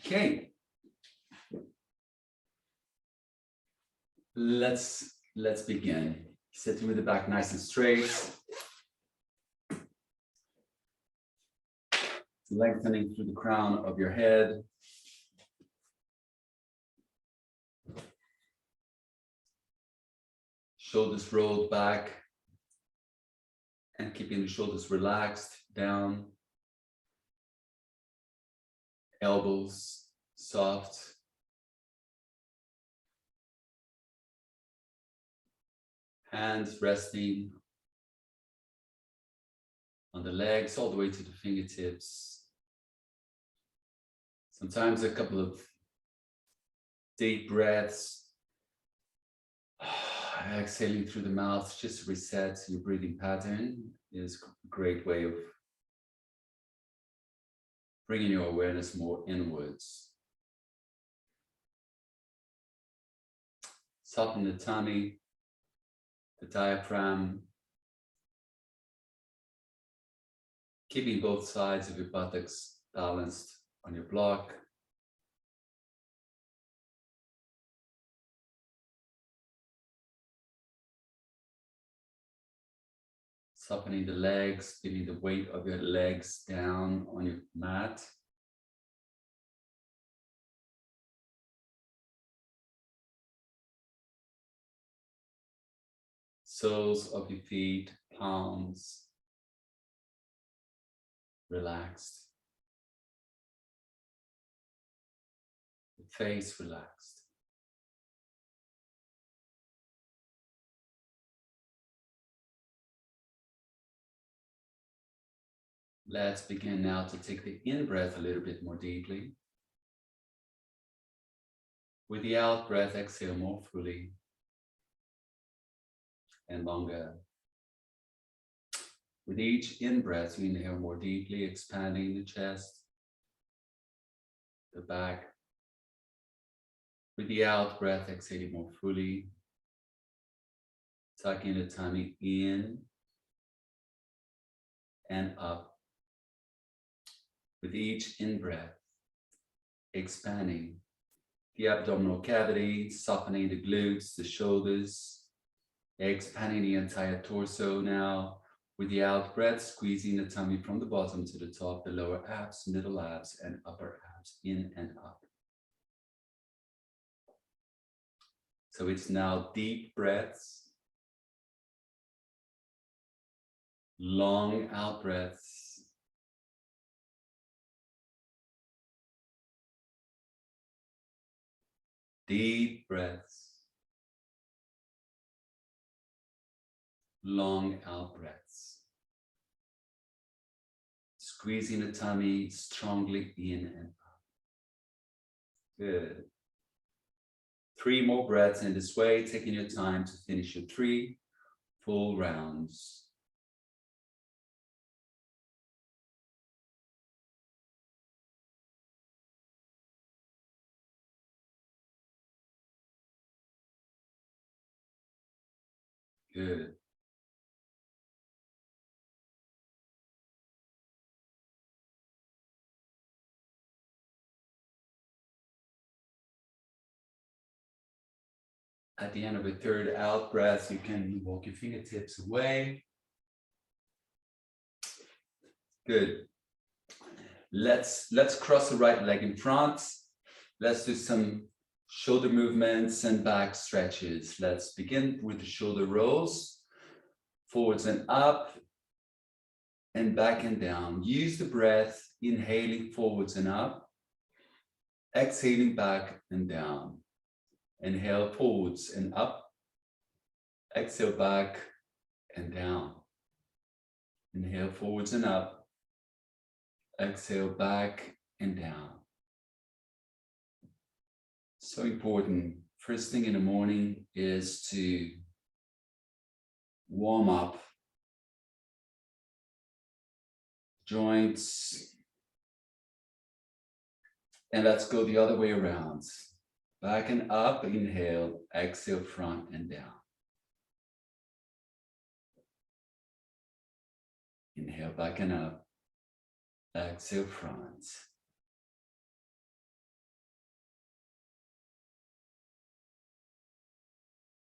Okay. Let's begin. Sitting with the back nice and straight. Lengthening through the crown of your head. Shoulders rolled back and keeping the shoulders relaxed down. Elbows soft. Hands resting on the legs all the way to the fingertips. Sometimes a couple of deep breaths. Exhaling through the mouth, just to reset your breathing pattern is a great way of bringing your awareness more inwards. Soften the tummy, the diaphragm, keeping both sides of your buttocks balanced on your block. Softening the legs, feeling the weight of your legs down on your mat. Soles of your feet, palms, relaxed. The face relaxed. Let's begin now to take the in-breath a little bit more deeply. With the out-breath, exhale more fully and longer. With each in-breath, you inhale more deeply, expanding the chest, the back. With the out-breath, exhaling more fully, tucking the tummy in and up. With each in-breath, expanding the abdominal cavity, softening the glutes, the shoulders, expanding the entire torso now. With the out breath, squeezing the tummy from the bottom to the top, the lower abs, middle abs, and upper abs, in and up. So it's now deep breaths, long out breaths, deep breaths, long out breaths. Squeezing the tummy strongly in and up. Good. 3 more breaths in this way, taking your time to finish your 3 full rounds. Good. At the end of a 3rd out breath, you can walk your fingertips away. Good. Let's cross the right leg in front. Let's do some shoulder movements and back stretches. Let's begin with the shoulder rolls, forwards and up, and back and down. Use the breath, inhaling forwards and up, exhaling back and down. Inhale forwards and up, exhale back and down. Inhale forwards and up, exhale back and down. So important. First thing in the morning is to warm up joints. And let's go the other way around. Back and up, inhale, exhale, front and down. Inhale, back and up, exhale, front.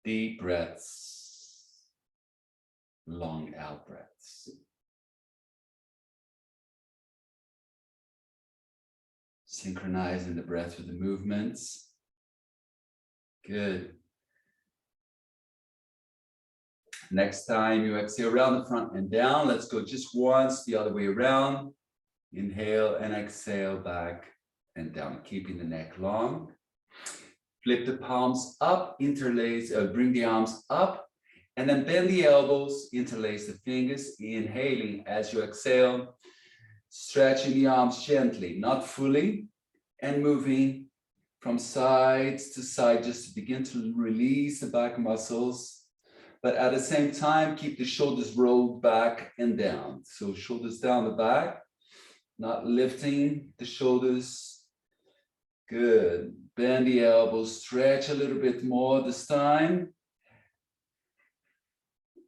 Deep breaths, long out breaths. Synchronizing the breath with the movements. Good. Next time you exhale around the front and down, let's go just once the other way around. Inhale and exhale back and down, keeping the neck long. Flip the palms up, interlace, bring the arms up, and then bend the elbows, interlace the fingers, inhaling as you exhale, stretching the arms gently, not fully, and moving from side to side, just to begin to release the back muscles. But at the same time, keep the shoulders rolled back and down. So shoulders down the back, not lifting the shoulders. Good. Bend the elbows, stretch a little bit more this time.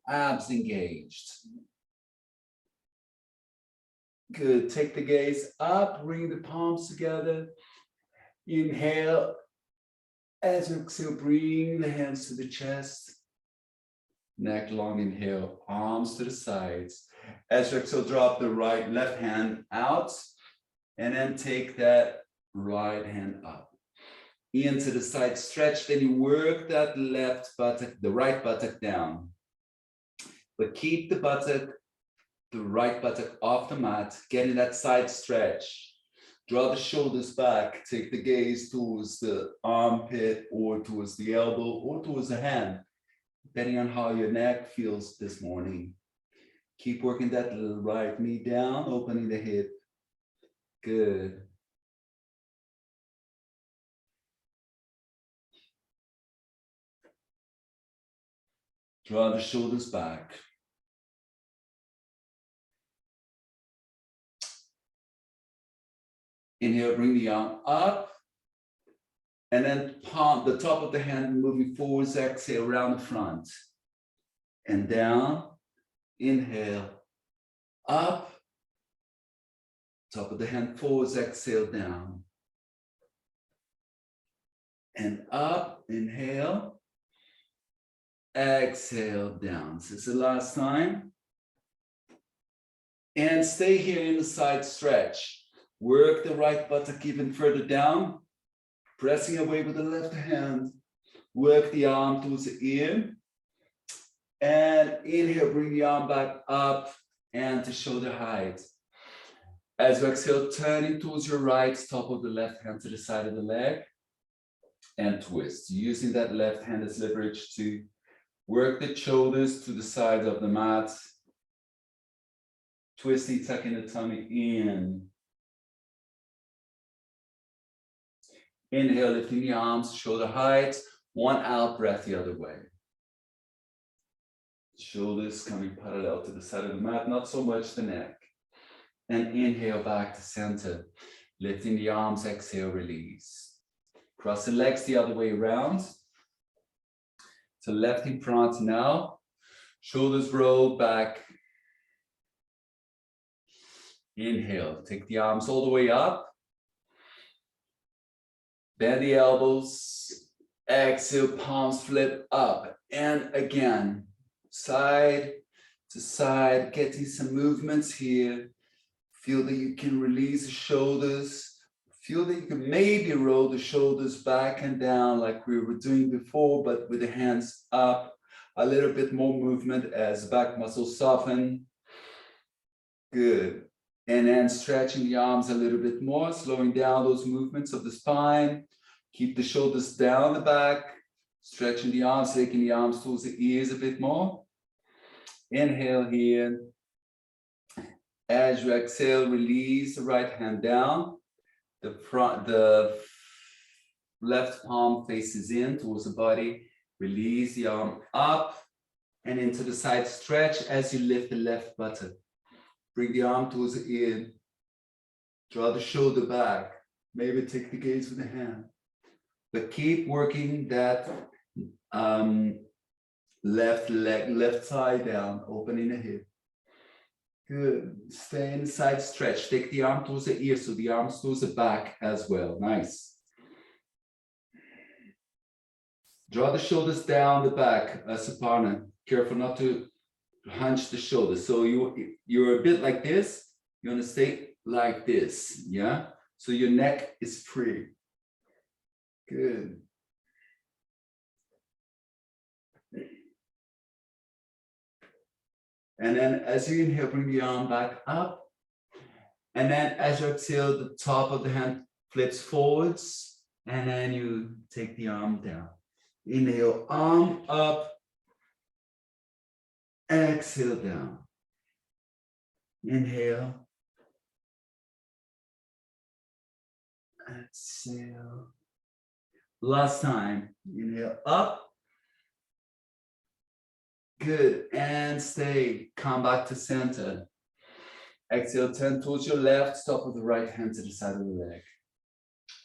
Abs engaged. Good. Take the gaze up, bring the palms together. Inhale. As you exhale, bring the hands to the chest. Neck long, inhale, arms to the sides. As you exhale, drop the left hand out, and then take that right hand up. Into the side stretch, then you work that left buttock, the right buttock down. But keep the right buttock off the mat, getting that side stretch. Draw the shoulders back, take the gaze towards the armpit or towards the elbow or towards the hand, depending on how your neck feels this morning. Keep working that right knee down, opening the hip. Good. Draw the shoulders back. Inhale, bring the arm up. And then palm, the top of the hand moving forwards, exhale around the front. And down. Inhale, up. Top of the hand forwards, exhale down. And up, inhale. Exhale down. This is the last time. And stay here in the side stretch. Work the right buttock even further down. Pressing away with the left hand. Work the arm towards the ear. And inhale, bring the arm back up and to shoulder height. As you exhale, turning towards your right, top of the left hand to the side of the leg. And twist. Using that left hand as leverage to work the shoulders to the side of the mat. Twisting, tucking the tummy in. Inhale, lifting the arms, shoulder height. One out breath the other way. Shoulders coming parallel to the side of the mat, not so much the neck. And inhale back to center. Lifting the arms, exhale, release. Cross the legs the other way around. So left in front now, shoulders roll back. Inhale, take the arms all the way up. Bend the elbows. Exhale, palms flip up. And again, side to side, getting some movements here. Feel that you can release the shoulders. Feel that you can maybe roll the shoulders back and down like we were doing before, but with the hands up. A little bit more movement as back muscles soften. Good. And then stretching the arms a little bit more, slowing down those movements of the spine. Keep the shoulders down the back. Stretching the arms, taking the arms towards the ears a bit more. Inhale here. As you exhale, release the right hand down. The left palm faces in towards the body. Release the arm up and into the side stretch as you lift the left buttock. Bring the arm towards the ear. Draw the shoulder back. Maybe take the gaze with the hand. But keep working that left leg, left thigh down, opening the hip. Good. Stay in the side stretch. Take the arm towards the ear, so the arms towards the back as well. Nice. Draw the shoulders down the back as a partner. Careful not to hunch the shoulders. So you're a bit like this. You want to stay like this, yeah? So your neck is free. Good. And then as you inhale, bring the arm back up. And then as you exhale, the top of the hand flips forwards. And then you take the arm down. Inhale, arm up. Exhale down. Inhale. Exhale. Last time. Inhale up. Good. And stay. Come back to center. Exhale, turn towards your left, stop with the right hand to the side of the leg.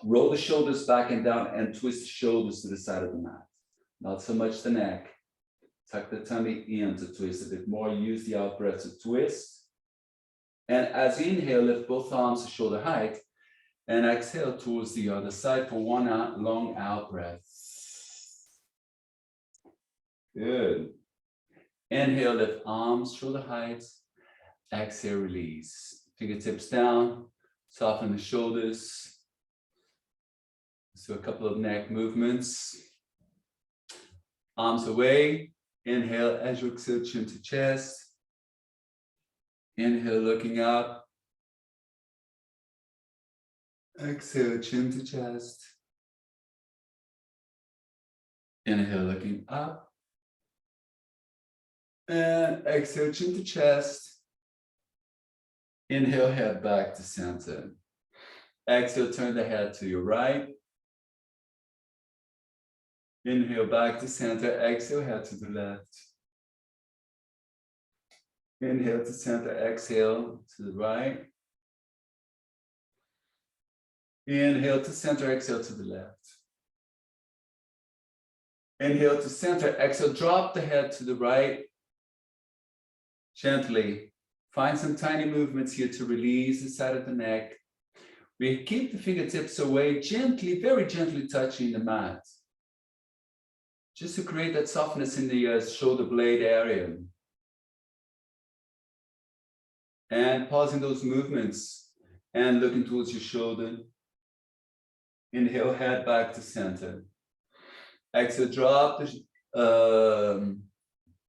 Roll the shoulders back and down and twist the shoulders to the side of the mat. Not so much the neck. Tuck the tummy in to twist a bit more. Use the out breath to twist. And as you inhale, lift both arms to shoulder height. And exhale towards the other side for one long out breath. Good. Inhale, lift arms, shoulder height. Exhale, release. Fingertips down, soften the shoulders. So a couple of neck movements. Arms away. Inhale, as you exhale, chin to chest. Inhale, looking up. Exhale, chin to chest. Inhale, looking up. And exhale, chin to chest. Inhale, head back to center. Exhale, turn the head to your right. Inhale, back to center. Exhale, head to the left. Inhale to center. Exhale to the right. Inhale to center. Exhale to the left. Inhale to center. Exhale, drop the head to the right. Gently. Find some tiny movements here to release the side of the neck. We keep the fingertips away, gently, very gently touching the mat. Just to create that softness in the shoulder blade area. And pausing those movements and looking towards your shoulder. Inhale, head back to center. Exhale, drop the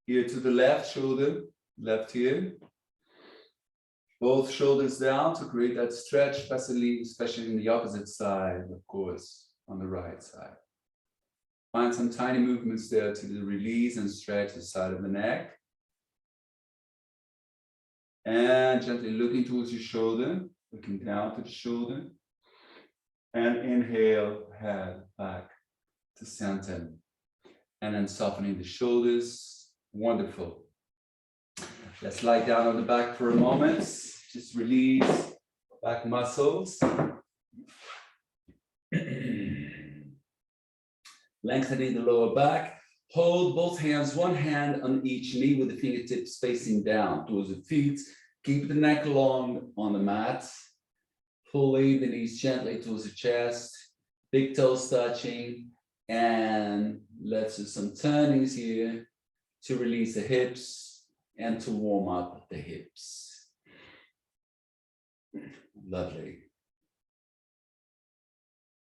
ear to the left shoulder, left ear. Both shoulders down to create that stretch, especially in the opposite side, of course, on the right side. Find some tiny movements there to release and stretch the side of the neck. And gently looking towards your shoulder, looking down to the shoulder. And inhale, head back to center. And then softening the shoulders. Wonderful. Let's lie down on the back for a moment. Just release back muscles. Lengthening the lower back. Hold both hands, one hand on each knee with the fingertips facing down towards the feet. Keep the neck long on the mat. Pulling the knees gently towards the chest. Big toes touching. And let's do some turnings here to release the hips and to warm up the hips. Lovely.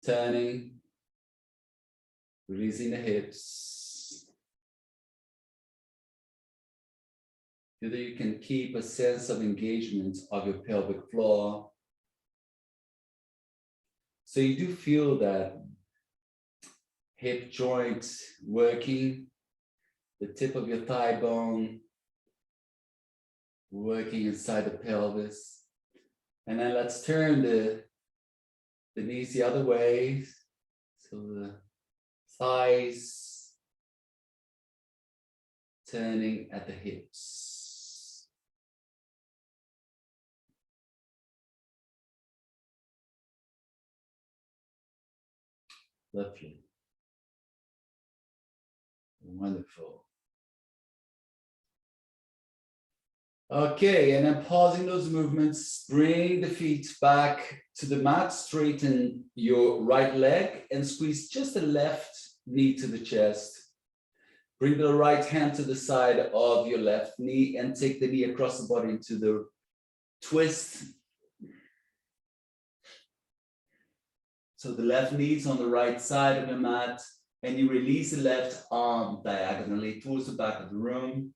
Turning, releasing the hips. So that you can keep a sense of engagement of your pelvic floor. So you do feel that hip joint working, the tip of your thigh bone working inside the pelvis. And then let's turn the knees the other way. So the thighs turning at the hips. Lovely. Wonderful. Okay, and then pausing those movements, bring the feet back to the mat, straighten your right leg and squeeze just the left knee to the chest. Bring the right hand to the side of your left knee and take the knee across the body into the twist. So the left knee is on the right side of the mat, and you release the left arm diagonally towards the back of the room,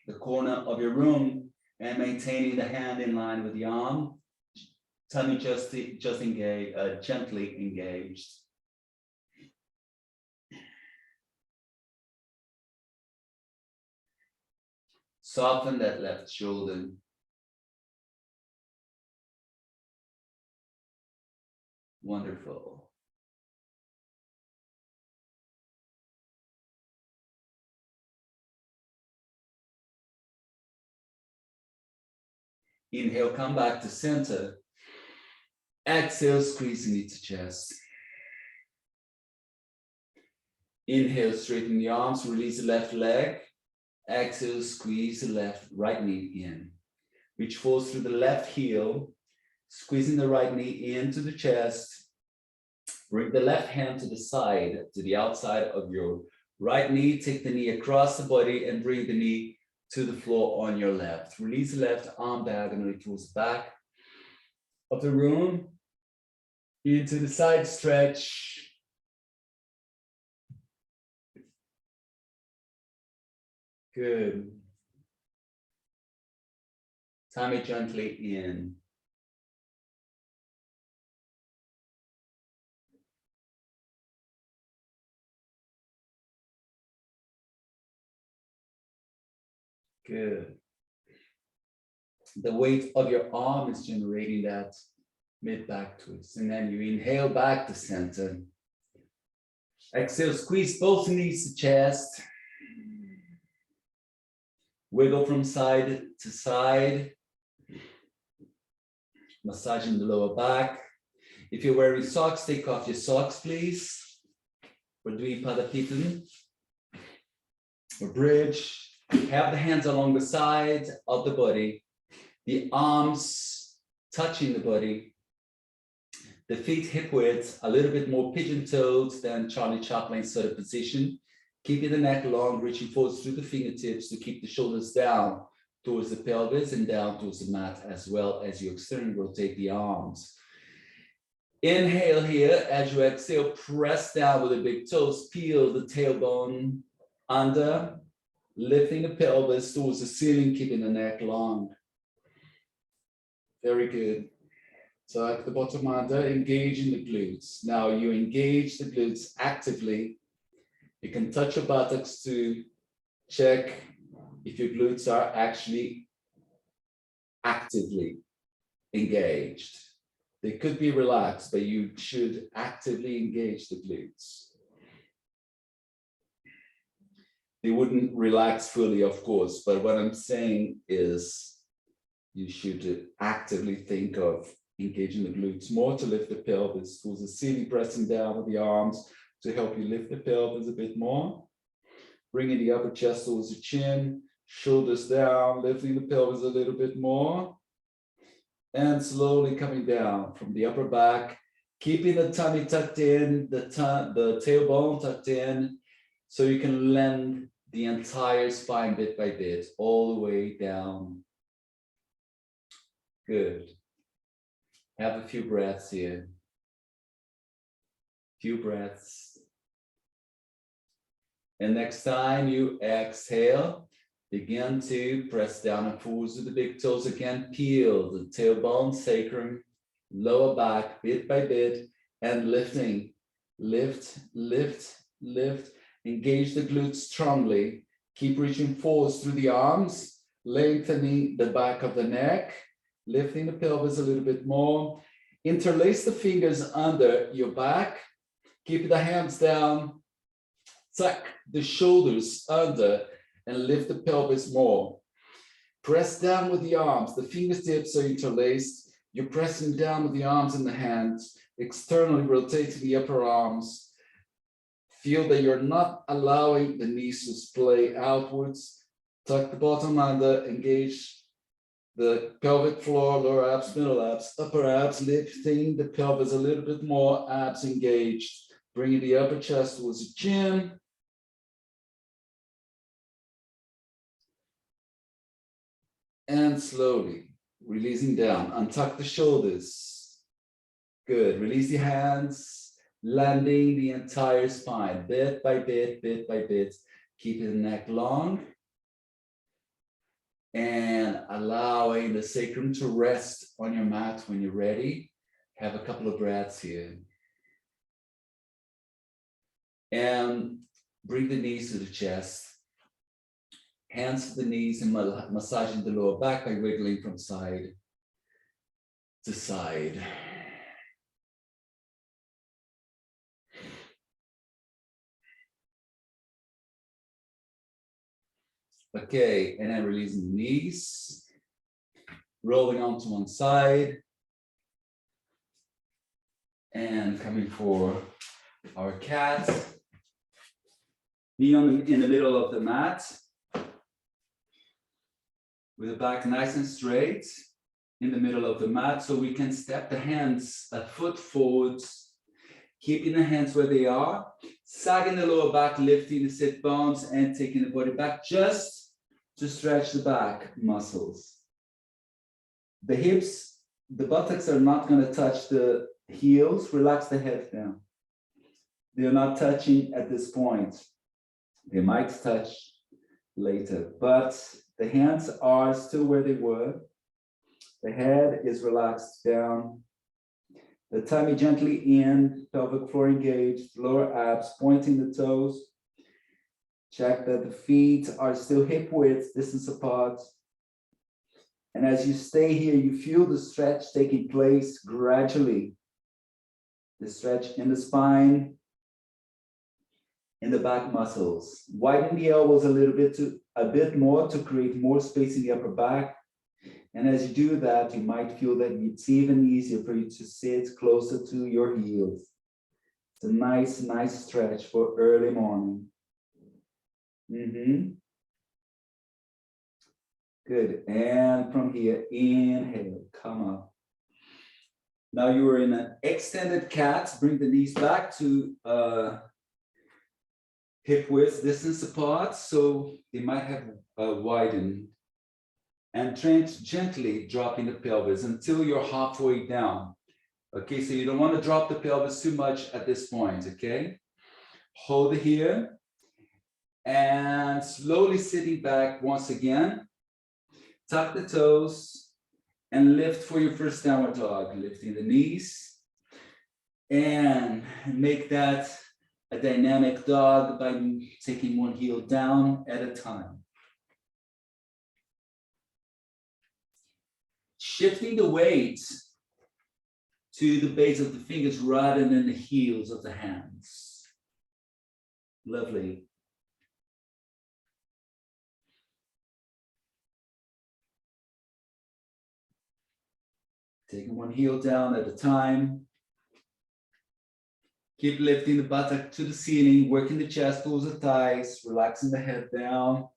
the corner of your room, and maintaining the hand in line with the arm. Tummy just engage, gently engaged. Soften that left shoulder. Wonderful. Inhale, come back to center. Exhale, squeeze the knee to chest. Inhale, straighten the arms, release the left leg. Exhale, squeeze the right knee in. Reach forward through the left heel, squeezing the right knee into the chest. Bring the left hand to the side, to the outside of your right knee. Take the knee across the body and bring the knee to the floor on your left. Release the left arm diagonally towards the back of the room. Into the side stretch. Good. Tummy gently in. Good. The weight of your arm is generating that mid-back twist. And then you inhale back to center. Exhale, squeeze both knees to chest. Wiggle from side to side. Massaging the lower back. If you're wearing socks, take off your socks, please. Or Dvipadapitan. Or bridge. Have the hands along the side of the body. The arms touching the body. The feet hip width, a little bit more pigeon-toed than Charlie Chaplin sort of position. Keeping the neck long, reaching forward through the fingertips to keep the shoulders down towards the pelvis and down towards the mat, as well as you externally rotate the arms. Inhale here. As you exhale, press down with the big toes, peel the tailbone under, lifting the pelvis towards the ceiling, keeping the neck long. Very good. Tuck the bottom under, engage in the glutes. Now you engage the glutes actively. You can touch your buttocks to check if your glutes are actually actively engaged. They could be relaxed, but you should actively engage the glutes. They wouldn't relax fully, of course, but what I'm saying is you should actively think of engaging the glutes more to lift the pelvis towards the ceiling, pressing down with the arms to help you lift the pelvis a bit more. Bringing the upper chest towards the chin, shoulders down, lifting the pelvis a little bit more. And slowly coming down from the upper back, keeping the tummy tucked in, the tailbone tucked in, so you can lend the entire spine bit by bit, all the way down. Good. Have a few breaths here. Few breaths. And next time you exhale, begin to press down and forwards with the big toes again. Peel the tailbone, sacrum, lower back, bit by bit, and lifting. Lift, lift, lift. Engage the glutes strongly. Keep reaching forwards through the arms, lengthening the back of the neck, lifting the pelvis a little bit more. Interlace the fingers under your back. Keep the hands down. Tuck the shoulders under and lift the pelvis more. Press down with the arms. The fingertips are interlaced. You're pressing down with the arms and the hands, externally rotating the upper arms. Feel that you're not allowing the knees to splay outwards. Tuck the bottom under, engage the pelvic floor, lower abs, middle abs, upper abs, lifting the pelvis a little bit more, abs engaged. Bringing the upper chest towards the chin. And slowly releasing down. Untuck the shoulders. Good. Release the hands, landing the entire spine, bit by bit, bit by bit. Keeping the neck long. And allowing the sacrum to rest on your mat when you're ready. Have a couple of breaths here. And bring the knees to the chest. Hands to the knees and massaging the lower back by wiggling from side to side. Okay, and then releasing the knees, rolling onto one side, and coming for our cat. Be in the middle of the mat, with the back nice and straight, in the middle of the mat, so we can step the hands a foot forwards, keeping the hands where they are, sagging the lower back, lifting the sit bones, and taking the body back just to stretch the back muscles. The hips, the buttocks are not going to touch the heels. Relax the head down. They're not touching at this point. They might touch later, but the hands are still where they were. The head is relaxed down. The tummy gently in, pelvic floor engaged, lower abs, pointing the toes. Check that the feet are still hip width, distance apart. And as you stay here, you feel the stretch taking place gradually. The stretch in the spine, in the back muscles. Widen the elbows a bit more to create more space in the upper back. And as you do that, you might feel that it's even easier for you to sit closer to your heels. It's a nice, nice stretch for early morning. Good. And from here, inhale, come up. Now you are in an extended cat. Bring the knees back to hip width, distance apart, so they might have widened. And gently dropping the pelvis until you're halfway down. Okay, so you don't want to drop the pelvis too much at this point, okay? Hold it here. And slowly sitting back once again. Tuck the toes and lift for your first downward dog. Lifting the knees. And make that a dynamic dog by taking one heel down at a time. Shifting the weight to the base of the fingers rather than the heels of the hands. Lovely. Taking one heel down at a time. Keep lifting the buttock to the ceiling, working the chest towards the thighs, relaxing the head down,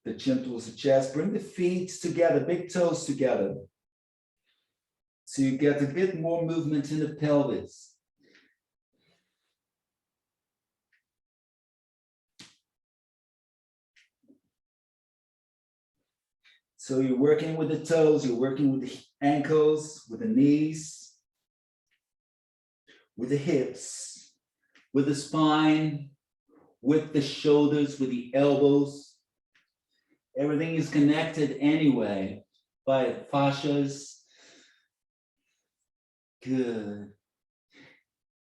the chin towards the chest. Bring the feet together, big toes together. So you get a bit more movement in the pelvis. So you're working with the toes, you're working with the ankles, with the knees, with the hips, with the spine, with the shoulders, with the elbows. Everything is connected anyway by fascias. Good.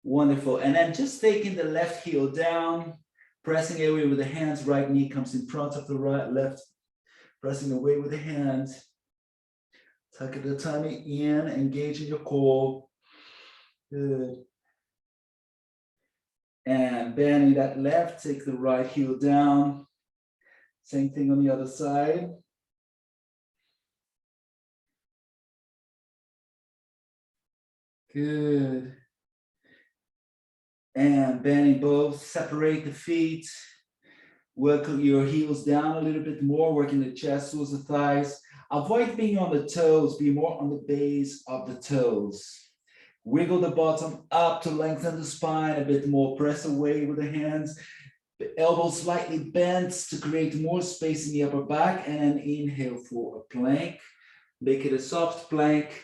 Wonderful. And then just taking the left heel down, pressing away with the hands, right knee comes in front of the right, left, pressing away with the hands. Tucking the tummy in, engaging your core. Good. And bending that left, take the right heel down. Same thing on the other side. Good. And bending both, separate the feet. Work your heels down a little bit more, working the chest towards the thighs. Avoid being on the toes, be more on the base of the toes. Wiggle the bottom up to lengthen the spine a bit more. Press away with the hands. The elbows slightly bent to create more space in the upper back. And inhale for a plank. Make it a soft plank.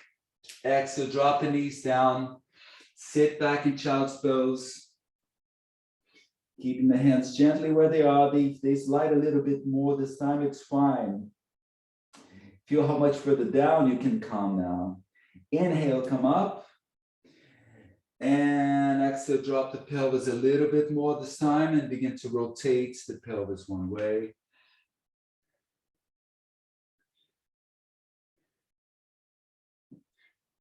Exhale, drop the knees down. Sit back in child's pose. Keeping the hands gently where they are. If they slide a little bit more this time, it's fine. Feel how much further down you can come now. Inhale, come up. And exhale, drop the pelvis a little bit more this time and begin to rotate the pelvis one way.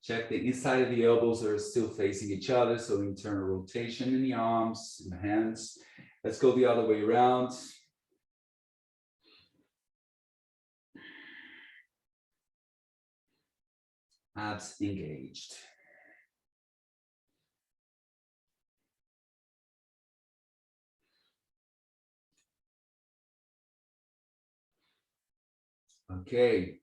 Check the inside of the elbows are still facing each other, so internal rotation in the arms, in the hands. Let's go the other way around. Abs engaged. Okay.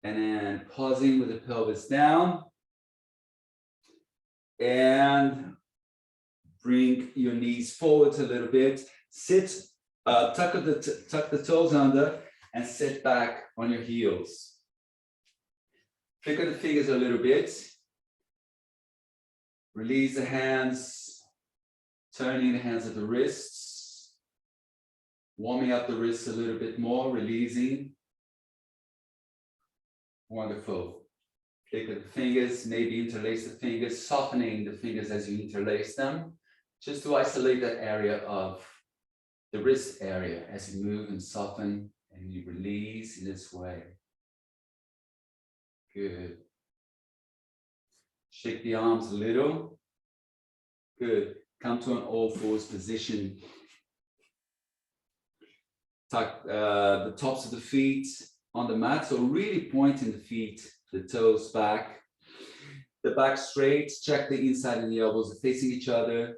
And then pausing with the pelvis down. And bring your knees forward a little bit. Sit, tuck the toes under and sit back on your heels. Flicker the fingers a little bit. Release the hands, turning the hands at the wrists. Warming up the wrists a little bit more, releasing. Wonderful. Flicker the fingers, maybe interlace the fingers, softening the fingers as you interlace them, just to isolate that area of the wrist area as you move and soften and you release in this way. Good. Shake the arms a little. Good. Come to an all fours position. Tuck the tops of the feet on the mat. So really pointing the feet, the toes back. The back straight. Check the inside of the elbows are facing each other.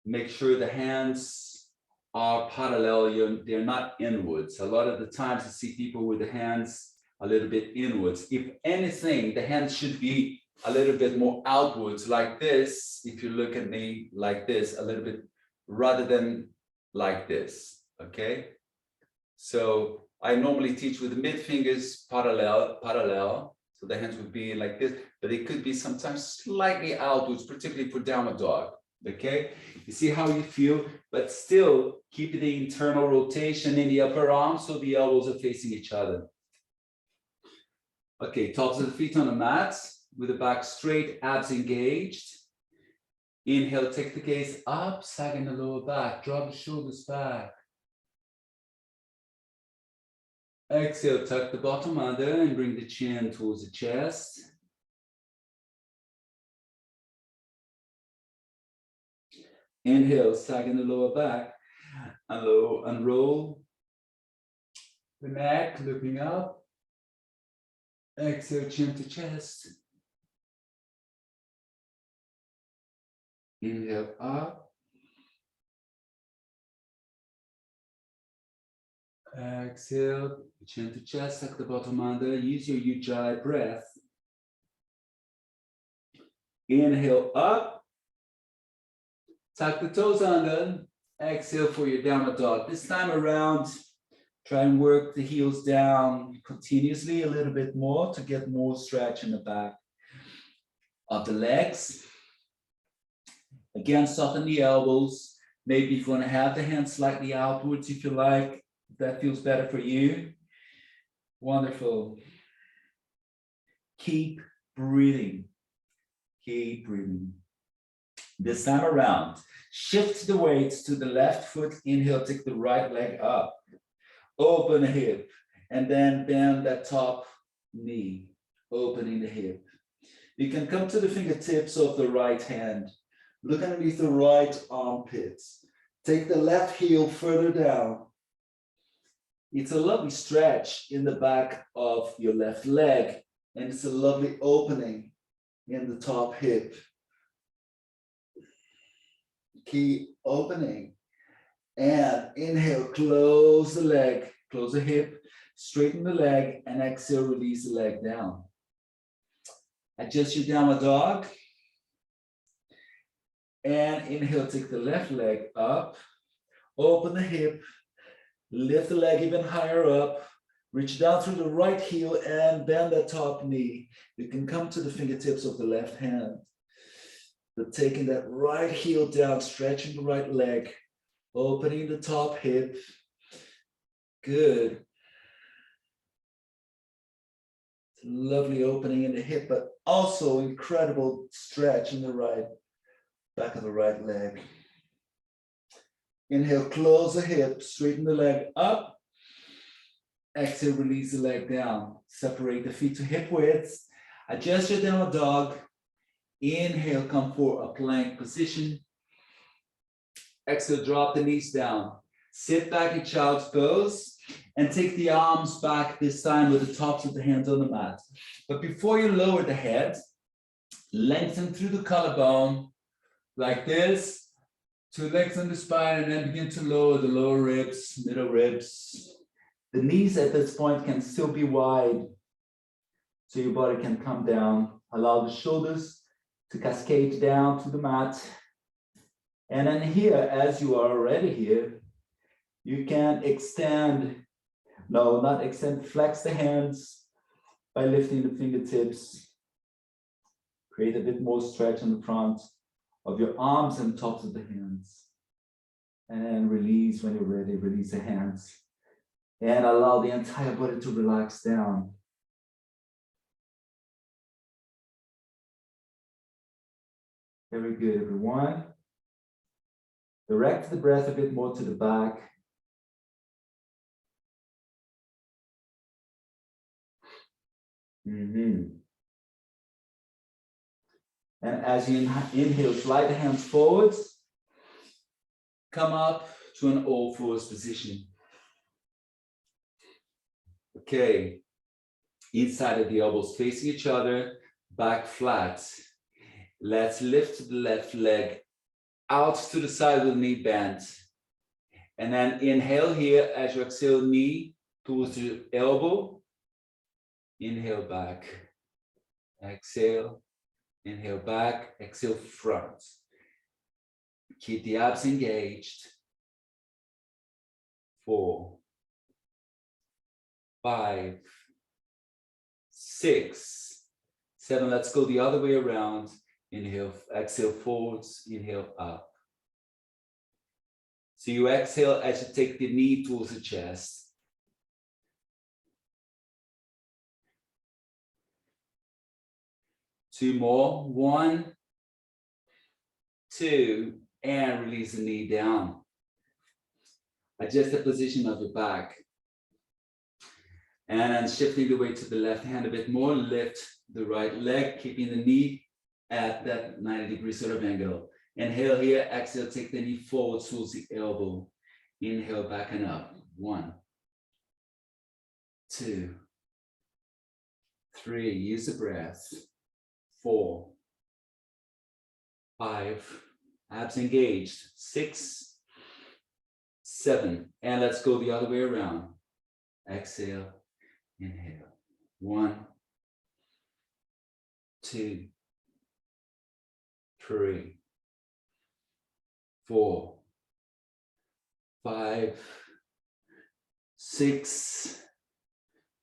Make sure the hands are parallel. They're not inwards. A lot of the times I see people with the hands a little bit inwards. If anything, the hands should be a little bit more outwards like this. If you look at me like this, a little bit rather than like this, okay? So I normally teach with the mid fingers parallel. So the hands would be like this, but they could be sometimes slightly outwards, particularly for downward dog, okay? You see how you feel, but still keep the internal rotation in the upper arm so the elbows are facing each other. Okay, tops of the feet on the mat with the back straight, abs engaged. Inhale, take the gaze up, sagging the lower back, drop the shoulders back. Exhale, tuck the bottom under and bring the chin towards the chest. Inhale, sagging the lower back, unroll the neck, looking up. Exhale, chin to chest. Inhale up. Exhale, chin to chest, tuck the bottom under. Use your Ujjayi breath. Inhale up. Tuck the toes under. Exhale for your downward dog. This time around, try and work the heels down continuously a little bit more to get more stretch in the back of the legs. Again, soften the elbows. Maybe if you want to have the hands slightly outwards, if you like, if that feels better for you. Wonderful. Keep breathing. Keep breathing. This time around, shift the weights to the left foot. Inhale, take the right leg up. Open the hip, and then bend that top knee, opening the hip. You can come to the fingertips of the right hand. Look underneath the right armpits. Take the left heel further down. It's a lovely stretch in the back of your left leg, and it's a lovely opening in the top hip. Keep opening. And inhale, close the leg, close the hip, straighten the leg, and exhale, release the leg down. Adjust your downward dog. And inhale, take the left leg up. Open the hip. Lift the leg even higher up. Reach down through the right heel and bend the top knee. You can come to the fingertips of the left hand. But taking that right heel down, stretching the right leg, opening the top hip. Good. Lovely opening in the hip, but also incredible stretch in the right, back of the right leg. Inhale, close the hip, straighten the leg up. Exhale, release the leg down. Separate the feet to hip width. Adjust your downward dog. Inhale, come for a plank position. Exhale, drop the knees down. Sit back in child's pose and take the arms back this time with the tops of the hands on the mat. But before you lower the head, lengthen through the collarbone like this to lengthen the spine and then begin to lower the lower ribs, middle ribs. The knees at this point can still be wide so your body can come down. Allow the shoulders to cascade down to the mat. And then here, as you are already here, you can extend, no, not extend, flex the hands by lifting the fingertips. Create a bit more stretch in the front of your arms and tops of the hands. And release when you're ready, release the hands. And allow the entire body to relax down. Very good, everyone. Direct the breath a bit more to the back. And as you inhale, slide the hands forwards. Come up to an all fours position. Okay. Inside of the elbows facing each other, back flat. Let's lift the left leg out to the side with the knee bent. And then inhale here as you exhale, knee towards the elbow. Inhale back. Exhale. Inhale back. Exhale front. Keep the abs engaged. 4, 5, 6, 7. Let's go the other way around. Inhale, exhale forwards, inhale up. So you exhale as you take the knee towards the chest. Two more. 1, 2, and release the knee down. Adjust the position of your back. And then shifting the weight to the left hand a bit more, lift the right leg, keeping the knee at that 90-degree sort of angle. Inhale here, exhale, take the knee forward towards the elbow. Inhale back and up. 1, 2, 3, use the breath. 4, 5, abs engaged. 6, 7, and let's go the other way around. Exhale, inhale. 1, 2, 3, 4, 5, 6,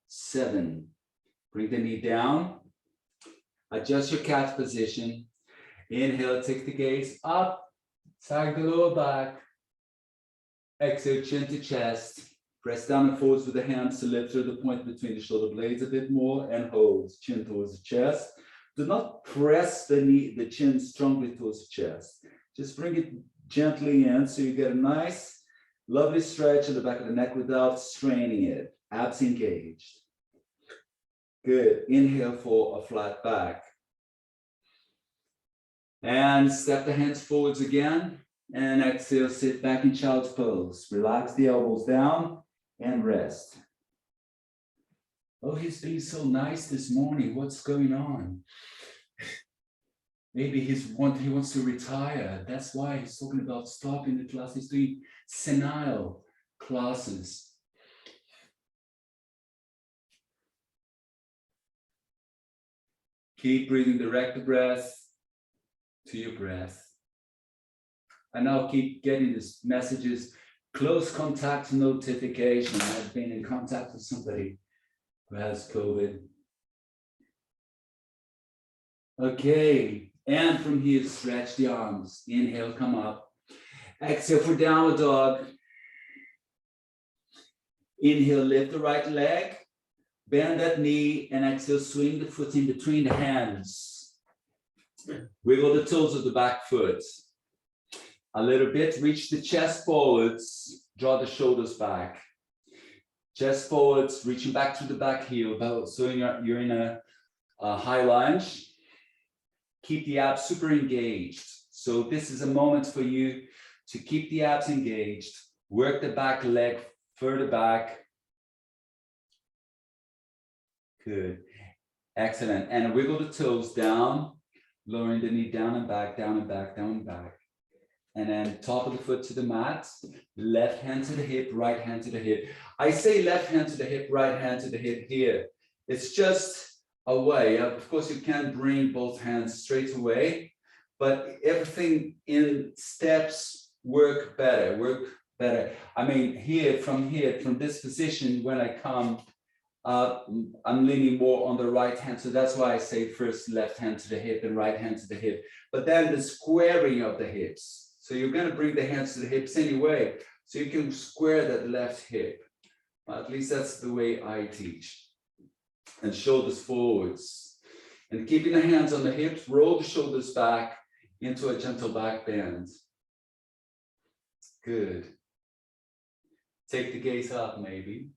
7. Bring the knee down. Adjust your cat position. Inhale, take the gaze up, sag the lower back. Exhale, chin to chest. Press down and forwards with the hands to lift through the point between the shoulder blades a bit more and hold. Chin towards the chest. Do not press the knee, the chin strongly towards the chest. Just bring it gently in so you get a nice, lovely stretch in the back of the neck without straining it. Abs engaged. Good. Inhale for a flat back. And step the hands forwards again. And exhale, sit back in child's pose. Relax the elbows down and rest. Oh, he's being so nice this morning. What's going on? Maybe he wants to retire. That's why he's talking about stopping the class. He's doing senile classes. Keep breathing, direct the breath to your breath. And now keep getting these messages, close contact notification. I've been in contact with somebody who has COVID. Okay, and from here, stretch the arms. Inhale, come up. Exhale for downward dog. Inhale, lift the right leg. Bend that knee, and exhale, swing the foot in between the hands. Wiggle the toes of the back foot. A little bit, reach the chest forwards, draw the shoulders back. Chest forwards, reaching back to the back heel. So you're in a high lunge. Keep the abs super engaged. So this is a moment for you to keep the abs engaged. Work the back leg further back. Good. Excellent. And wiggle the toes down, lowering the knee down and back, down and back, down and back. And then top of the foot to the mat, left hand to the hip, right hand to the hip. I say left hand to the hip, right hand to the hip here. It's just a way. Of course, you can bring both hands straight away, but everything in steps work better. I mean, from this position, when I come, I'm leaning more on the right hand. So that's why I say first left hand to the hip and right hand to the hip. But then the squaring of the hips. So you're going to bring the hands to the hips anyway. So you can square that left hip. At least that's the way I teach. And shoulders forwards. And keeping the hands on the hips, roll the shoulders back into a gentle back bend. Good. Take the gaze up maybe.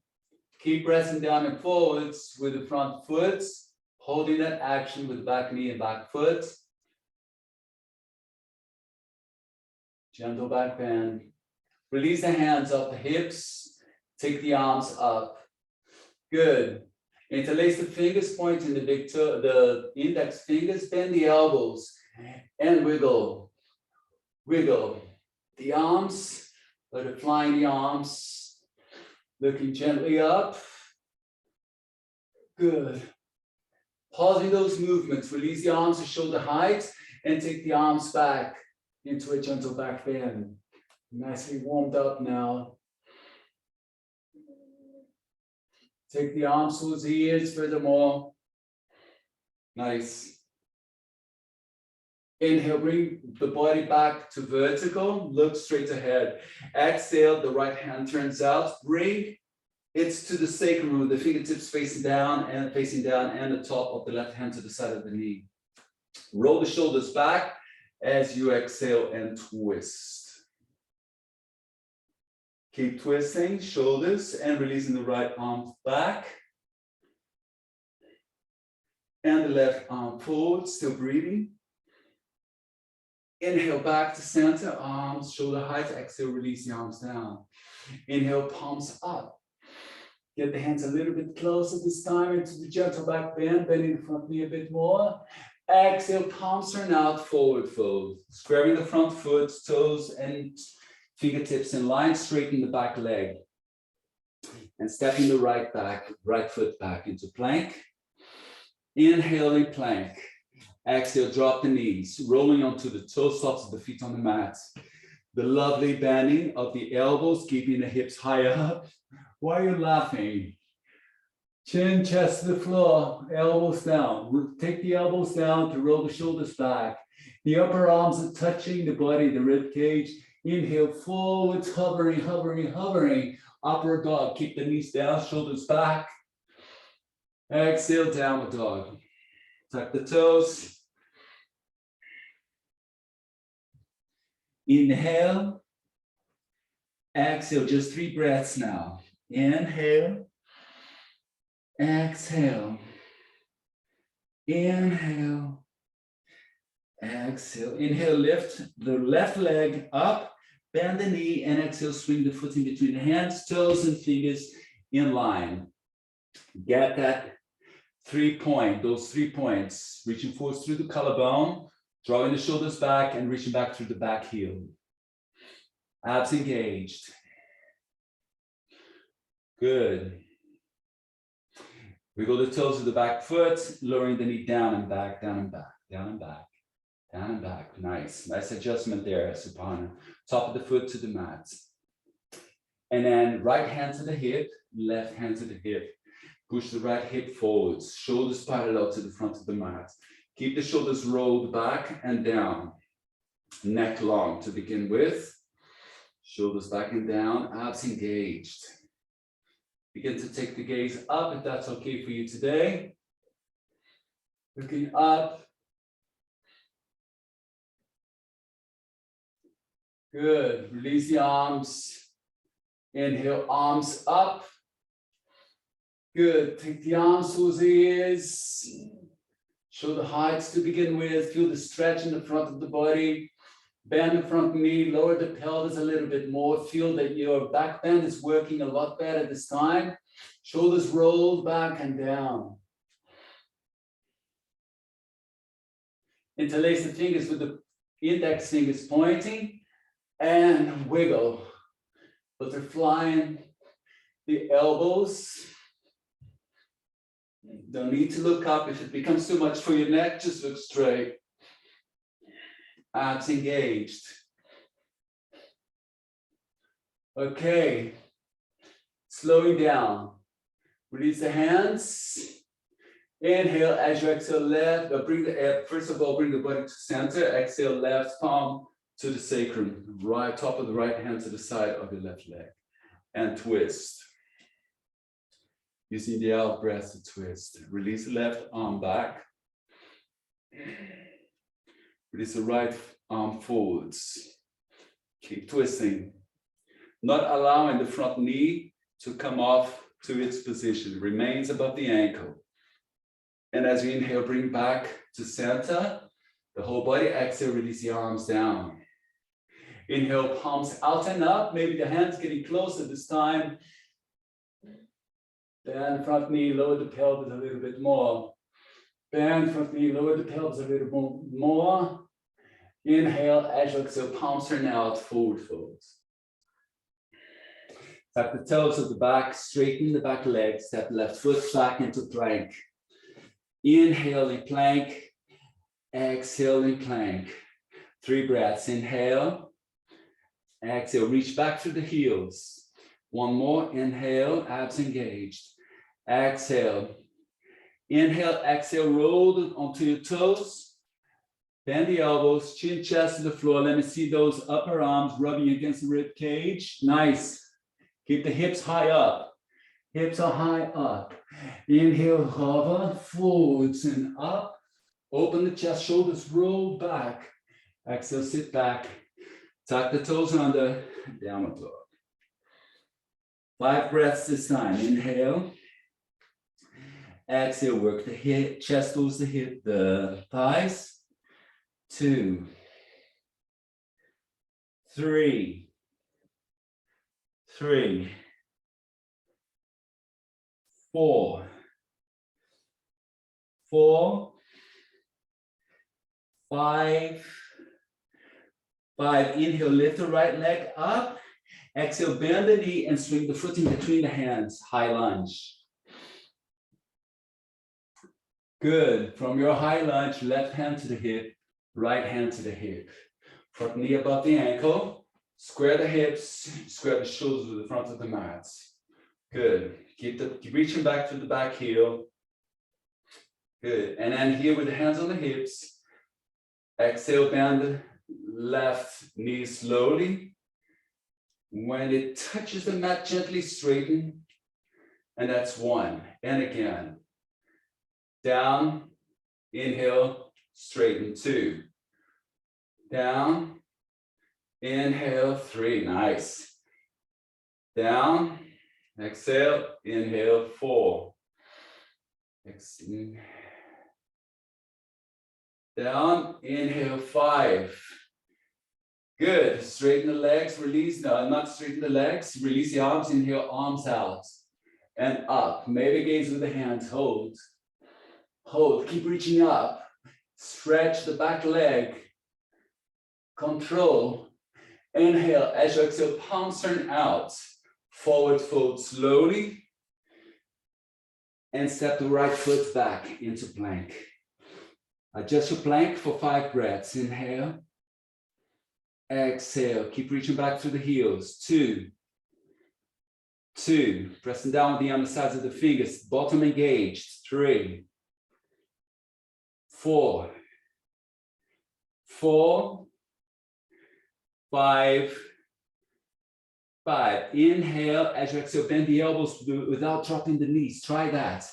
Keep pressing down and forwards with the front foot, holding that action with the back knee and back foot. Gentle back bend. Release the hands off the hips. Take the arms up. Good. Interlace the fingers, pointing the big toe, the index fingers, bend the elbows, and wiggle. Wiggle. The arms, butterflying the arms, looking gently up. Good. Pausing those movements, release the arms to shoulder height, and take the arms back into a gentle back bend. Nicely warmed up now. Take the arms towards the ears furthermore. Nice. Inhale, bring the body back to vertical, look straight ahead. Exhale, the right hand turns out. Bring it to the sacrum, the fingertips facing down, and the top of the left hand to the side of the knee. Roll the shoulders back as you exhale and twist. Keep twisting, shoulders, and releasing the right arm back. And the left arm forward, still breathing. Inhale back to center, arms, shoulder height. Exhale, release the arms down. Inhale, palms up. Get the hands a little bit closer this time into the gentle back bend, bending the front knee a bit more. Exhale, palms turn out, forward fold. Squaring the front foot, toes, and fingertips in line, straighten the back leg. And stepping the right foot back into plank. Inhaling plank. Exhale, drop the knees, rolling onto the toe tops of the feet on the mat. The lovely bending of the elbows, keeping the hips high up. Why are you laughing? Chin, chest to the floor, elbows down. Take the elbows down to roll the shoulders back. The upper arms are touching the body, the rib cage. Inhale, forwards, hovering, hovering, hovering. Upward dog, keep the knees down, shoulders back. Exhale, downward dog. Tuck the toes. Inhale. Exhale, just 3 breaths now. Inhale. Exhale. Inhale. Exhale. Inhale, lift the left leg up, bend the knee, and exhale, swing the foot in between the hands, toes, and fingers in line. Get that those 3 points, reaching forward through the collarbone, drawing the shoulders back, and reaching back through the back heel. Abs engaged. Good. Wiggle the toes of the back foot, lowering the knee down and back, down and back, down and back, down and back. Nice, nice adjustment there, Supana. Top of the foot to the mat. And then right hand to the hip, left hand to the hip. Push the right hip forwards, shoulders parallel to the front of the mat. Keep the shoulders rolled back and down. Neck long to begin with. Shoulders back and down, abs engaged. Begin to take the gaze up if that's okay for you today. Looking up. Good, release the arms. Inhale, arms up. Good, take the arms towards the ears. Shoulder heights to begin with. Feel the stretch in the front of the body. Bend the front knee, lower the pelvis a little bit more. Feel that your back bend is working a lot better this time. Shoulders rolled back and down. Interlace the fingers with the index fingers pointing and wiggle. Butterflying the elbows. Don't need to look up. If it becomes too much for your neck, just look straight. Abs engaged. Okay. Slowing down. Release the hands. Inhale as you exhale left. First of all, bring the body to center. Exhale left palm to the sacrum. Right top of the right hand to the side of your left leg. And twist. Using the out breath to twist. Release the left arm back. Release the right arm forwards. Keep twisting. Not allowing the front knee to come off to its position. It remains above the ankle. And as you inhale, bring back to center. The whole body. Exhale, release the arms down. Inhale, palms out and up. Maybe the hands getting closer this time. Bend front knee, lower the pelvis a little bit more. Bend front knee, lower the pelvis a little more. Inhale, as you exhale, palms turn out, forward folds. Tuck the toes of the back, straighten the back leg, step left foot back into plank. Inhale in plank, exhale in plank. 3 breaths, inhale, exhale, reach back through the heels. 1 more, inhale, abs engaged. Exhale. Inhale, exhale, roll onto your toes. Bend the elbows, chin, chest to the floor. Let me see those upper arms rubbing against the rib cage. Nice. Keep the hips high up. Hips are high up. Inhale, hover, forwards and up. Open the chest, shoulders roll back. Exhale, sit back. Tuck the toes under, downward dog. 5 breaths this time. Inhale. Exhale, work the hip, chest towards the hip, the thighs. 2, 3, 4, 5. Inhale, lift the right leg up. Exhale, bend the knee and swing the foot in between the hands. High lunge. Good. From your high lunge, left hand to the hip, right hand to the hip. Front knee above the ankle. Square the hips, square the shoulders with the front of the mat. Good. Keep reaching back to the back heel. Good. And then here with the hands on the hips. Exhale, bend the left knee slowly. When it touches the mat, gently straighten. And that's 1. And again. Down, inhale, straighten. 2. Down, inhale, 3. Nice. Down, exhale, inhale, 4. Exhale. Down, inhale, 5. Good. Straighten the legs, release. No, not straighten the legs. Release the arms, inhale, arms out. And up. Maybe gaze with the hands, hold. Hold, keep reaching up. Stretch the back leg. Control. Inhale, as you exhale, palms turn out. Forward fold slowly. and step the right foot back into plank. Adjust your plank for 5 breaths. Inhale. Exhale. Keep reaching back through the heels. 2. 2. Pressing down with the undersides of the fingers. Bottom engaged. 3. 4. 4. 5. 5. Inhale as you exhale. Bend the elbows without dropping the knees. Try that.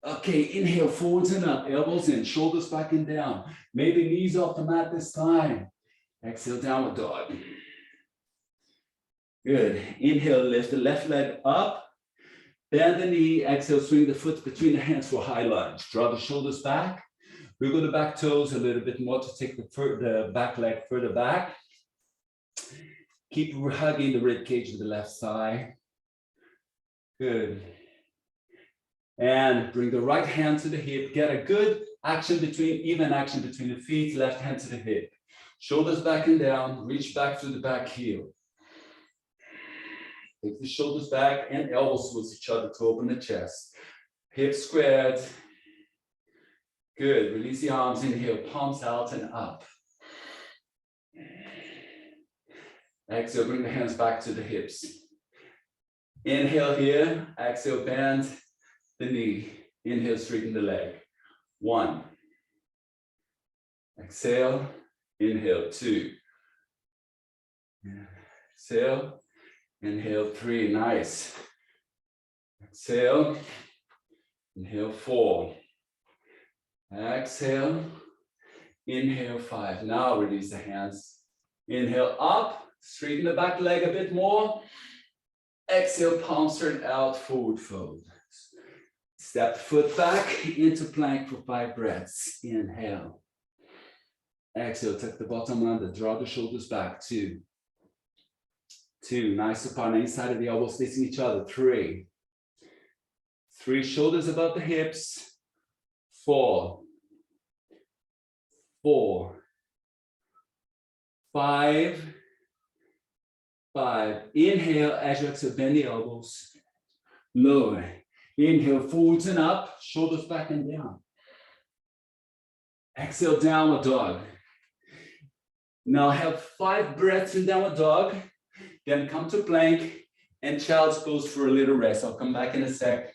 Okay, inhale, forwards and up, elbows in, shoulders back and down. Maybe knees off the mat this time. Exhale, downward dog. Good. Inhale, lift the left leg up. Bend the knee. Exhale, swing the foot between the hands for high lunge. Draw the shoulders back. Wiggle the back toes a little bit more to take the back leg further back. Keep hugging the rib cage with the left thigh. Good. And bring the right hand to the hip. Get a good action even action between the feet, left hand to the hip. Shoulders back and down, reach back to the back heel. Take the shoulders back and elbows towards each other to open the chest. Hips squared. Good, release the arms, inhale, palms out and up. Exhale, bring the hands back to the hips. Inhale here, exhale, bend the knee. Inhale, straighten the leg. 1. Exhale, inhale, 2. Exhale, inhale, 3, nice. Exhale, inhale, 4. Exhale, inhale, 5. Now release the hands. Inhale up, straighten the back leg a bit more. Exhale, palms turn out, forward fold. Step foot back into plank for 5 breaths. Inhale. Exhale, tuck the bottom under, draw the shoulders back. 2. 2, nice apart, inside of the elbows facing each other. 3. 3, shoulders above the hips. 4. 4. 5. 5. Inhale, as you exhale, bend the elbows. Lower. Inhale, forwards and up, shoulders back and down. Exhale, downward dog. Now have 5 breaths in downward dog. Then come to plank and child's pose for a little rest. I'll come back in a sec.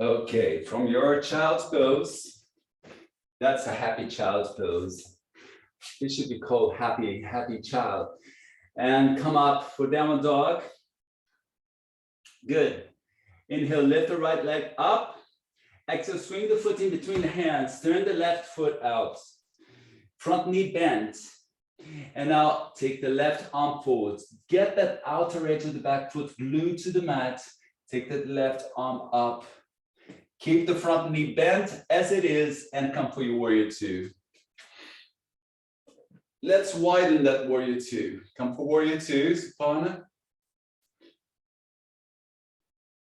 Okay, from your child's pose, that's a happy child's pose. It should be called happy child. And come up for downward dog. Good. Inhale, lift the right leg up. Exhale, swing the foot in between the hands. Turn the left foot out. Front knee bent. And now take the left arm forwards. Get that outer edge of the back foot glued to the mat. Take that left arm up. Keep the front knee bent as it is and come for your warrior two. Let's widen that warrior two. Come for warrior two, Supana.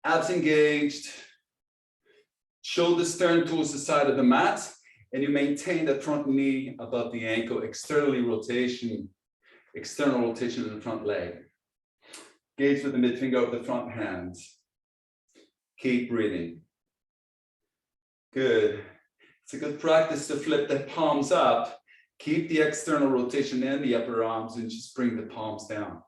Abs engaged. Shoulders turned towards the side of the mat. And you maintain that front knee above the ankle, external rotation in the front leg. Gaze with the mid finger of the front hand. Keep breathing. Good. It's a good practice to flip the palms up. Keep the external rotation in the upper arms and just bring the palms down.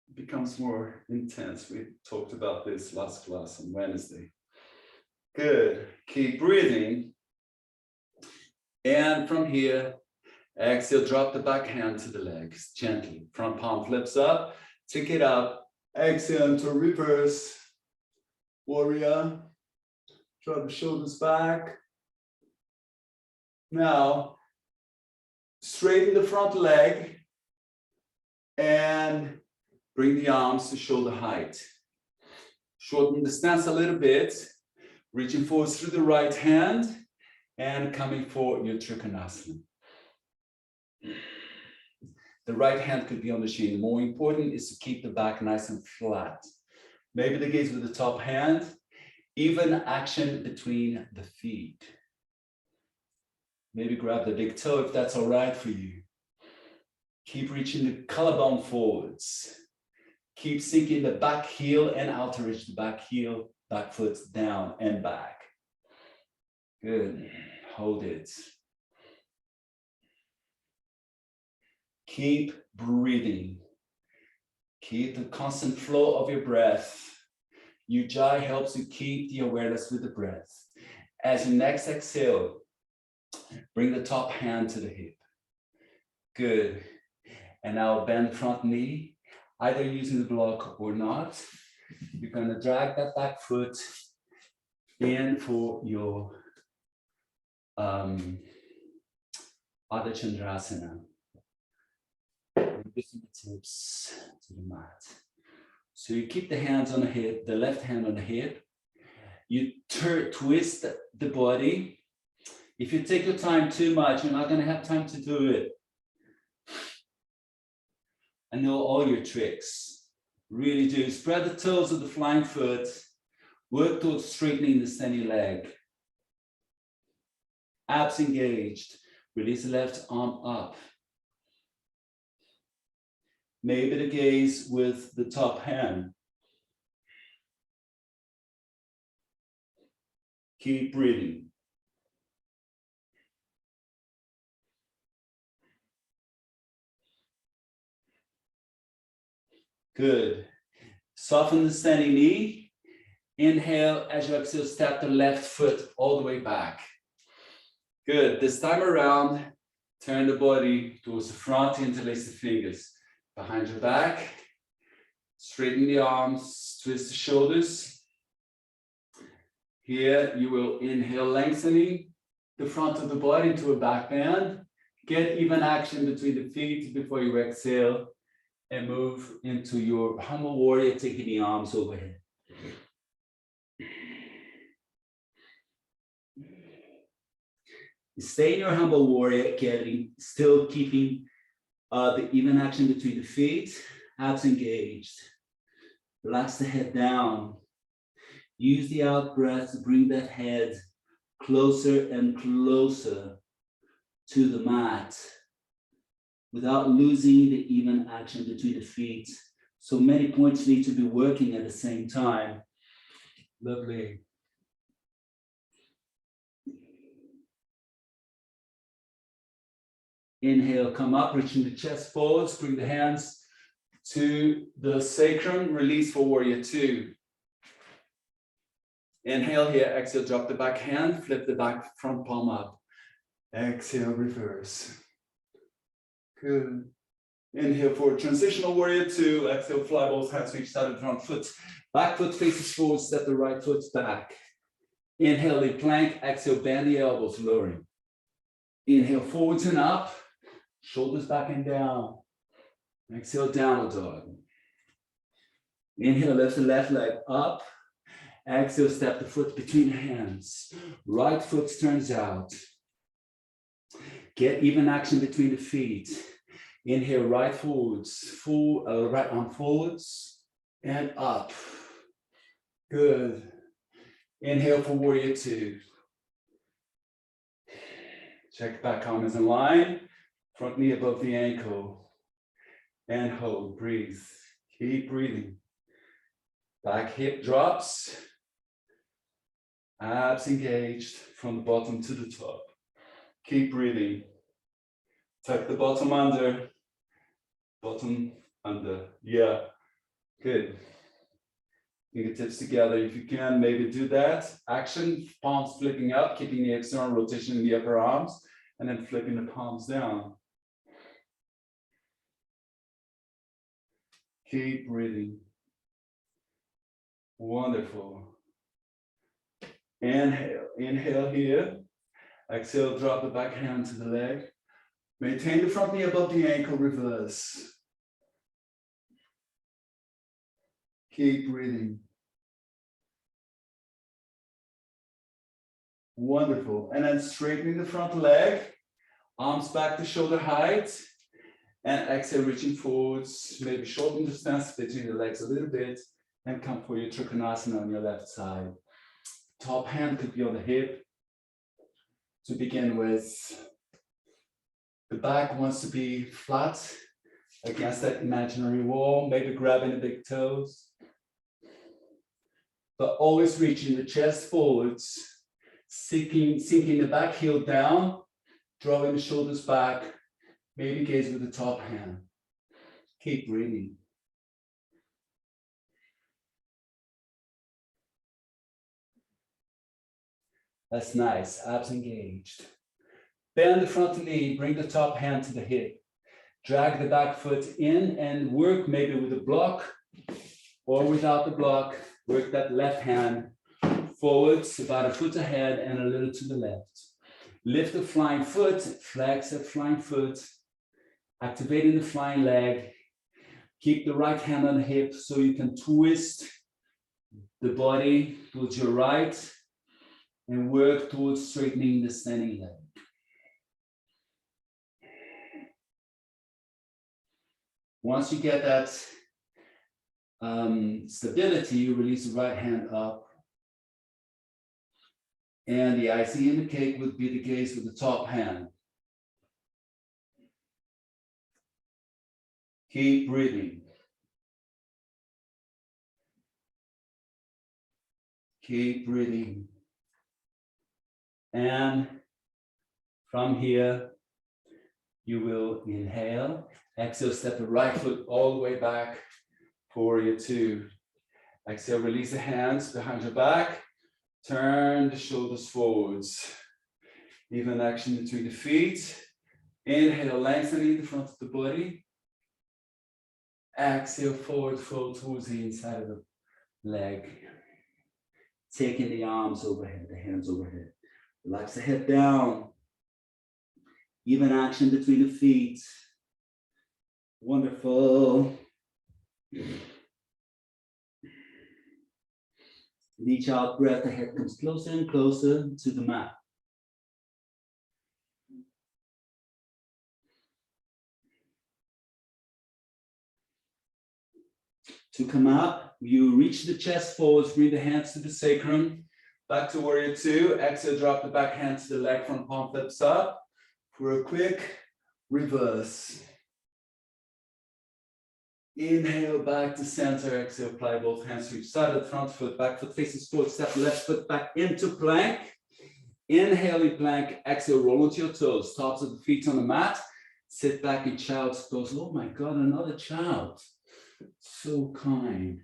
It becomes more intense. We talked about this last class on Wednesday. Good. Keep breathing. And from here, exhale, drop the back hand to the legs gently. Front palm flips up, take it up. Exhale into reverse. Warrior. Draw the shoulders back. Now, straighten the front leg and bring the arms to shoulder height. Shorten the stance a little bit. Reaching forward through the right hand. And coming for your Trikonasana. The right hand could be on the shin. More important is to keep the back nice and flat. Maybe the gaze with the top hand. Even action between the feet. Maybe grab the big toe if that's all right for you. Keep reaching the collarbone forwards. Keep sinking the back heel and outer edge, the back heel, back foot down and back. Good. Hold it. Keep breathing. Keep the constant flow of your breath. Ujjayi helps you keep the awareness with the breath. As you next exhale, bring the top hand to the hip. Good. And now bend the front knee, either using the block or not. You're going to drag that back foot in for your Ardha Chandrasana. Lifting the tips to the mat. So you keep the hands on the hip, the left hand on the hip. You twist the body. If you take your time too much, you're not going to have time to do it. I know all your tricks. Really do. Spread the toes of the flying foot. Work towards straightening the standing leg. Abs engaged. Release the left arm up. Maybe the gaze with the top hand. Keep breathing. Good. Soften the standing knee. Inhale, as you exhale, step the left foot all the way back. Good. This time around, turn the body towards the front, interlace the fingers behind your back. Straighten the arms, twist the shoulders. Here, you will inhale, lengthening the front of the body into a back bend. Get even action between the feet before you exhale and move into your humble warrior, taking the arms overhead. Stay in your humble warrior, still keeping the even action between the feet, abs engaged. Relax the head down. Use the out breath to bring that head closer and closer to the mat without losing the even action between the feet. So many points need to be working at the same time. Lovely. Inhale, come up, reaching the chest forwards, bring the hands to the sacrum, release for warrior two. Inhale here, exhale, drop the back hand, flip the back front palm up. Exhale, reverse. Good. Inhale for transitional warrior two, exhale, fly both hands to each side of the front foot. Back foot faces forward, step the right foot back. Inhale, the plank, exhale, bend the elbows, lowering. Inhale, forwards and up. Shoulders back and down. Exhale, downward dog. Inhale, lift the left leg up. Exhale, step the foot between the hands. Right foot turns out. Get even action between the feet. Inhale, right forwards, right arm forwards and up. Good. Inhale for warrior two. Check back arm is in line. Front knee above the ankle. And hold, breathe. Keep breathing. Back hip drops. Abs engaged from the bottom to the top. Keep breathing. Tuck the bottom under. Bottom under. Yeah. Good. Fingertips together if you can. Maybe do that. Action. Palms flipping up, keeping the external rotation in the upper arms, and then flipping the palms down. Keep breathing. Wonderful. Inhale, inhale here. Exhale, drop the back hand to the leg. Maintain the front knee above the ankle, reverse. Keep breathing. Wonderful. And then straightening the front leg, arms back to shoulder height. And exhale, reaching forwards, maybe shorten the distance between the legs a little bit, and come for your Trikonasana on your left side. Top hand could be on the hip. To begin with, the back wants to be flat against that imaginary wall, maybe grabbing the big toes. But always reaching the chest forwards, sinking the back heel down, drawing the shoulders back, maybe gaze with the top hand. Keep breathing. That's nice, abs engaged. Bend the front knee, bring the top hand to the hip. Drag the back foot in and work maybe with a block or without the block. Work that left hand forwards, about a foot ahead and a little to the left. Lift the flying foot, flex that flying foot, activating the flying leg. Keep the right hand on the hip so you can twist the body towards your right and work towards straightening the standing leg. Once you get that stability, you release the right hand up. And the icing in the cake would be the gaze with the top hand. Keep breathing. Keep breathing. And from here, you will inhale. Exhale, step the right foot all the way back. Warrior two. Exhale, release the hands behind your back. Turn the shoulders forwards. Even action between the feet. Inhale, lengthening the front of the body. Exhale, forward fold towards the inside of the leg. Taking the arms overhead, the hands overhead. Relax the head down. Even action between the feet. Wonderful. Each out breath, the head comes closer and closer to the mat. To come up, you reach the chest forwards, bring the hands to the sacrum. Back to warrior two. Exhale, drop the back hand to the leg, front palm flips up. For a quick reverse. Inhale back to center. Exhale, apply both hands to each side of the front foot, back foot faces forward, step left foot back into plank. Inhale in plank, exhale, roll onto your toes, tops of the feet on the mat. Sit back in child's pose. Oh my God, another child. So kind.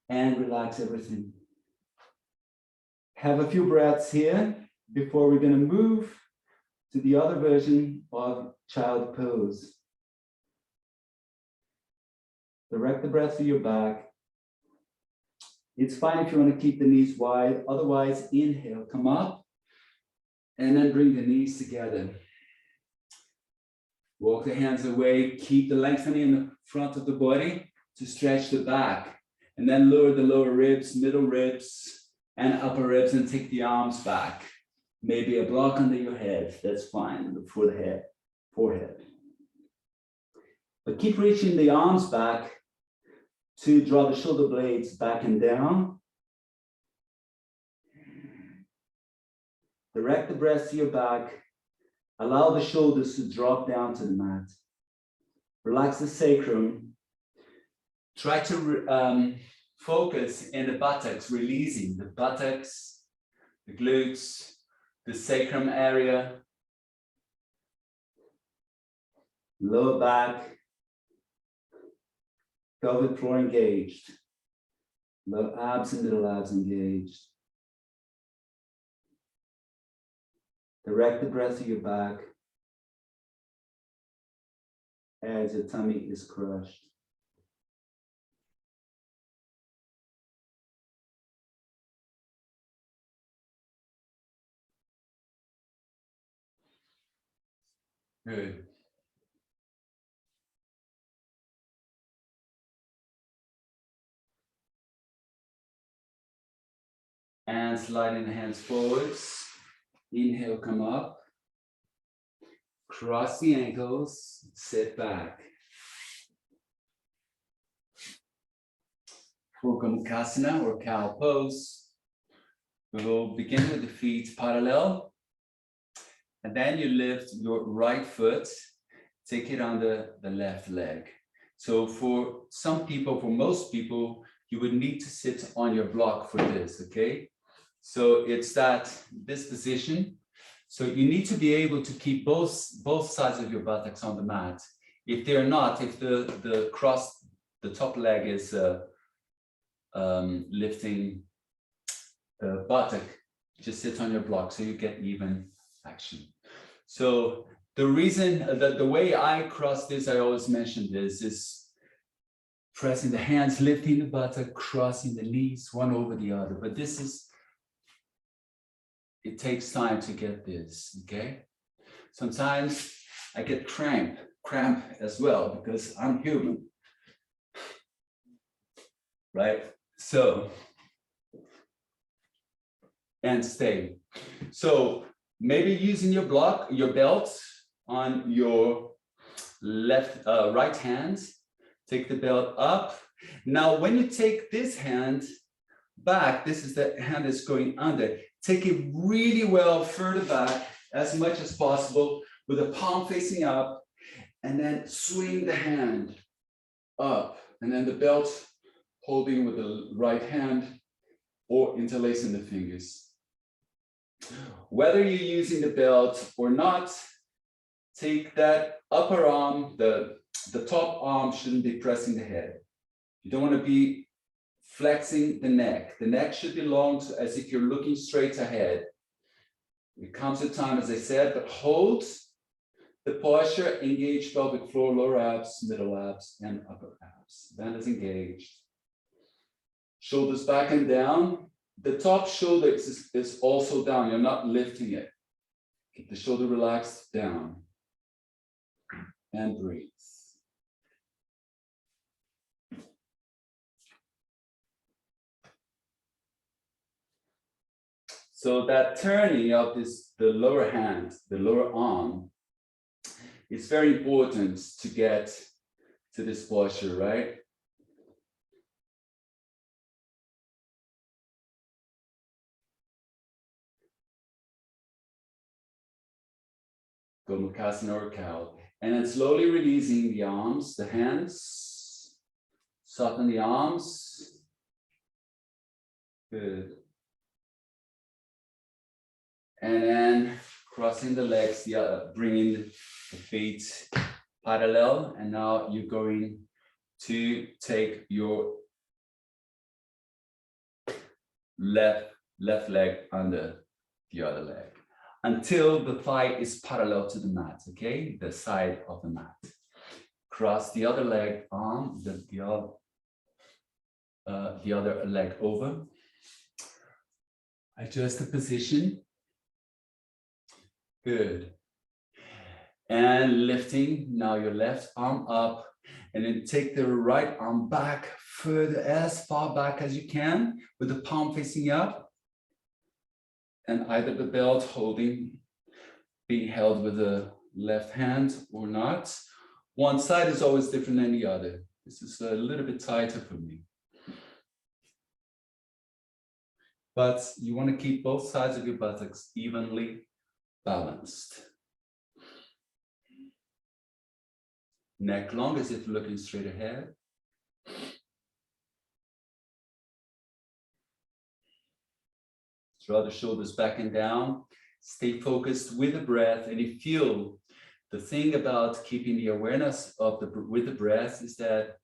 And relax everything. Have a few breaths here before we're going to move to the other version of child pose. Direct the breath to your back. It's fine if you want to keep the knees wide. Otherwise, inhale, come up, and then bring the knees together. Walk the hands away, keep the lengthening in the front of the body to stretch the back. And then lower the lower ribs, middle ribs, and upper ribs, and take the arms back. Maybe a block under your head, that's fine, for the head, forehead. But keep reaching the arms back to draw the shoulder blades back and down. Direct the breath to your back. Allow the shoulders to drop down to the mat. Relax the sacrum. Try to focus in the buttocks, releasing the buttocks, the glutes, the sacrum area, lower back, pelvic floor engaged, lower abs and middle abs engaged. Direct the breath to your back as your tummy is crushed. Good. And sliding the hands forwards. Inhale, come up. Cross the ankles, sit back. For Gomukhasana or cow pose, we will begin with the feet parallel. And then you lift your right foot, take it under the left leg. So for some people, for most people, you would need to sit on your block for this, okay? So it's this position. So you need to be able to keep both sides of your buttocks on the mat. If they're not, if the top leg is lifting the buttock, just sit on your block so you get even action. So the reason that the way I cross this, I always mention this, is pressing the hands, lifting the buttock, crossing the knees, one over the other. But this is, it takes time to get this, okay? Sometimes I get cramp as well because I'm human, right? So, and stay. So maybe using your block, your belt on your right hand, take the belt up. Now, when you take this hand back, this is the hand that's going under. Take it really well further back as much as possible with the palm facing up, and then swing the hand up, and then the belt holding with the right hand or interlacing the fingers. Whether you're using the belt or not, take that upper arm, the top arm shouldn't be pressing the head. You don't want to be flexing the neck. The neck should be long as if you're looking straight ahead. It comes a time, as I said, but hold the posture, engage pelvic floor, lower abs, middle abs, and upper abs. Band is engaged. Shoulders back and down. The top shoulder is also down. You're not lifting it. Keep the shoulder relaxed down. And breathe. So that turning of the lower hand, the lower arm, is very important to get to this posture, right? Gomukhasana or cow. And then slowly releasing the arms, the hands, soften the arms. Good. And then crossing the legs, bringing the feet parallel. And now you're going to take your left leg under the other leg until the thigh is parallel to the mat, okay? The side of the mat. Cross the other leg arm, the other leg over. Adjust the position. Good. And lifting, now your left arm up, and then take the right arm back further, as far back as you can, with the palm facing up. And either the belt holding, being held with the left hand or not. One side is always different than the other. This is a little bit tighter for me. But you want to keep both sides of your buttocks evenly balanced. Neck long as if looking straight ahead. Draw the shoulders back and down. Stay focused with the breath. And you feel the thing about keeping the awareness of with the breath is that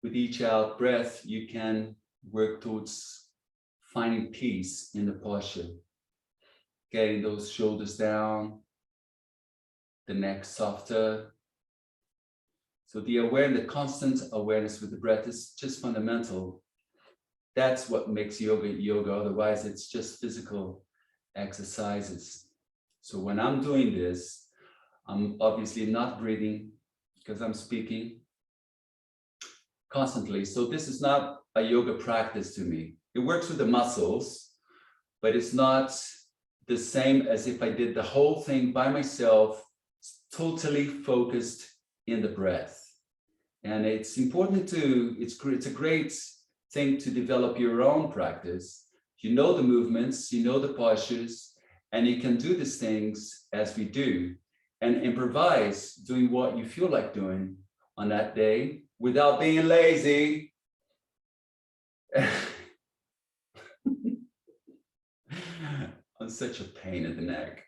with each out breath, you can work towards finding peace in the posture. Getting those shoulders down, the neck softer. So the awareness, the constant awareness with the breath is just fundamental. That's what makes yoga. Otherwise, it's just physical exercises. So when I'm doing this, I'm obviously not breathing because I'm speaking constantly. So this is not a yoga practice to me. It works with the muscles, but it's not the same as if I did the whole thing by myself, totally focused in the breath. And it's important to, it's a great thing to develop your own practice. You know the movements, you know the postures, and you can do these things as we do and improvise doing what you feel like doing on that day without being lazy. I'm such a pain in the neck.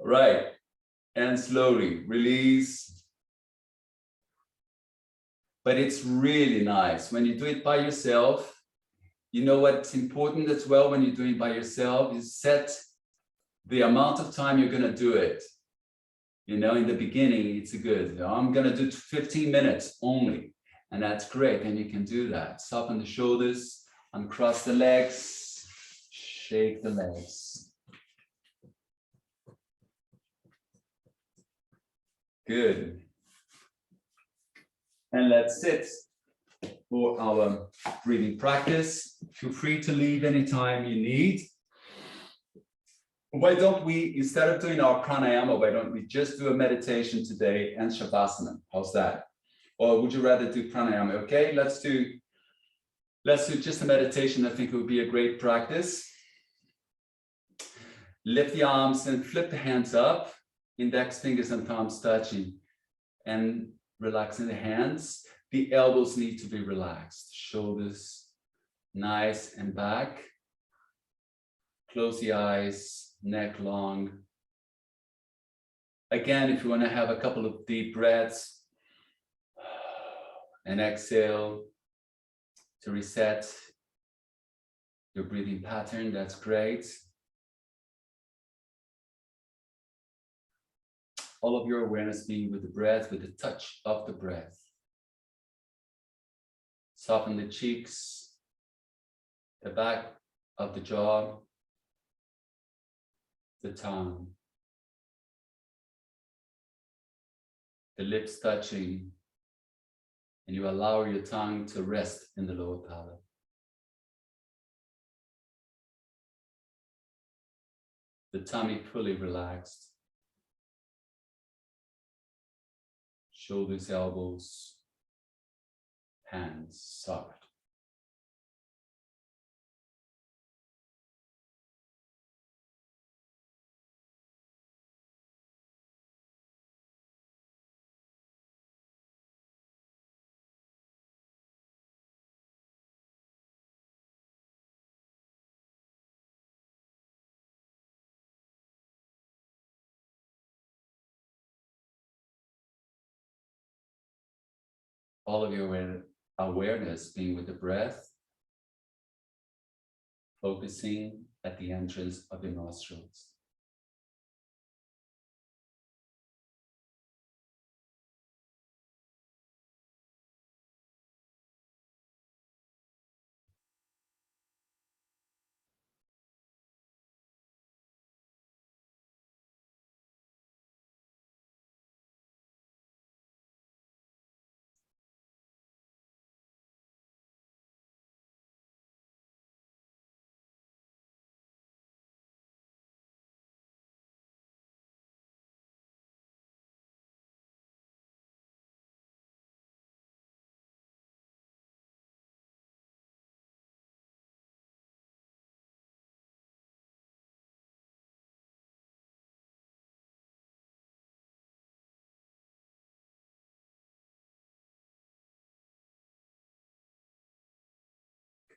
Right, and slowly release. But it's really nice when you do it by yourself. You know what's important as well when you're doing it by yourself is set the amount of time you're going to do it. You know, in the beginning, it's good. I'm going to do 15 minutes only. And that's great. And you can do that. Soften the shoulders, uncross the legs, shake the legs. Good. And let's sit for our breathing practice. Feel free to leave anytime you need. Why don't we, instead of doing our pranayama, why don't we just do a meditation today and shavasana? How's that? Or would you rather do pranayama? Okay, let's do just a meditation. I think it would be a great practice. Lift the arms and flip the hands up, index fingers and thumbs touching, and relaxing the hands. The elbows need to be relaxed. Shoulders nice and back. Close the eyes. Neck long. Again, if you want to have a couple of deep breaths and exhale to reset your breathing pattern, that's great. All of your awareness being with the breath, with the touch of the breath. Soften the cheeks, the back of the jaw, the tongue, the lips touching, and you allow your tongue to rest in the lower palate. The tummy fully relaxed. Shoulders, elbows, hands soft. All of your awareness being with the breath, focusing at the entrance of the nostrils.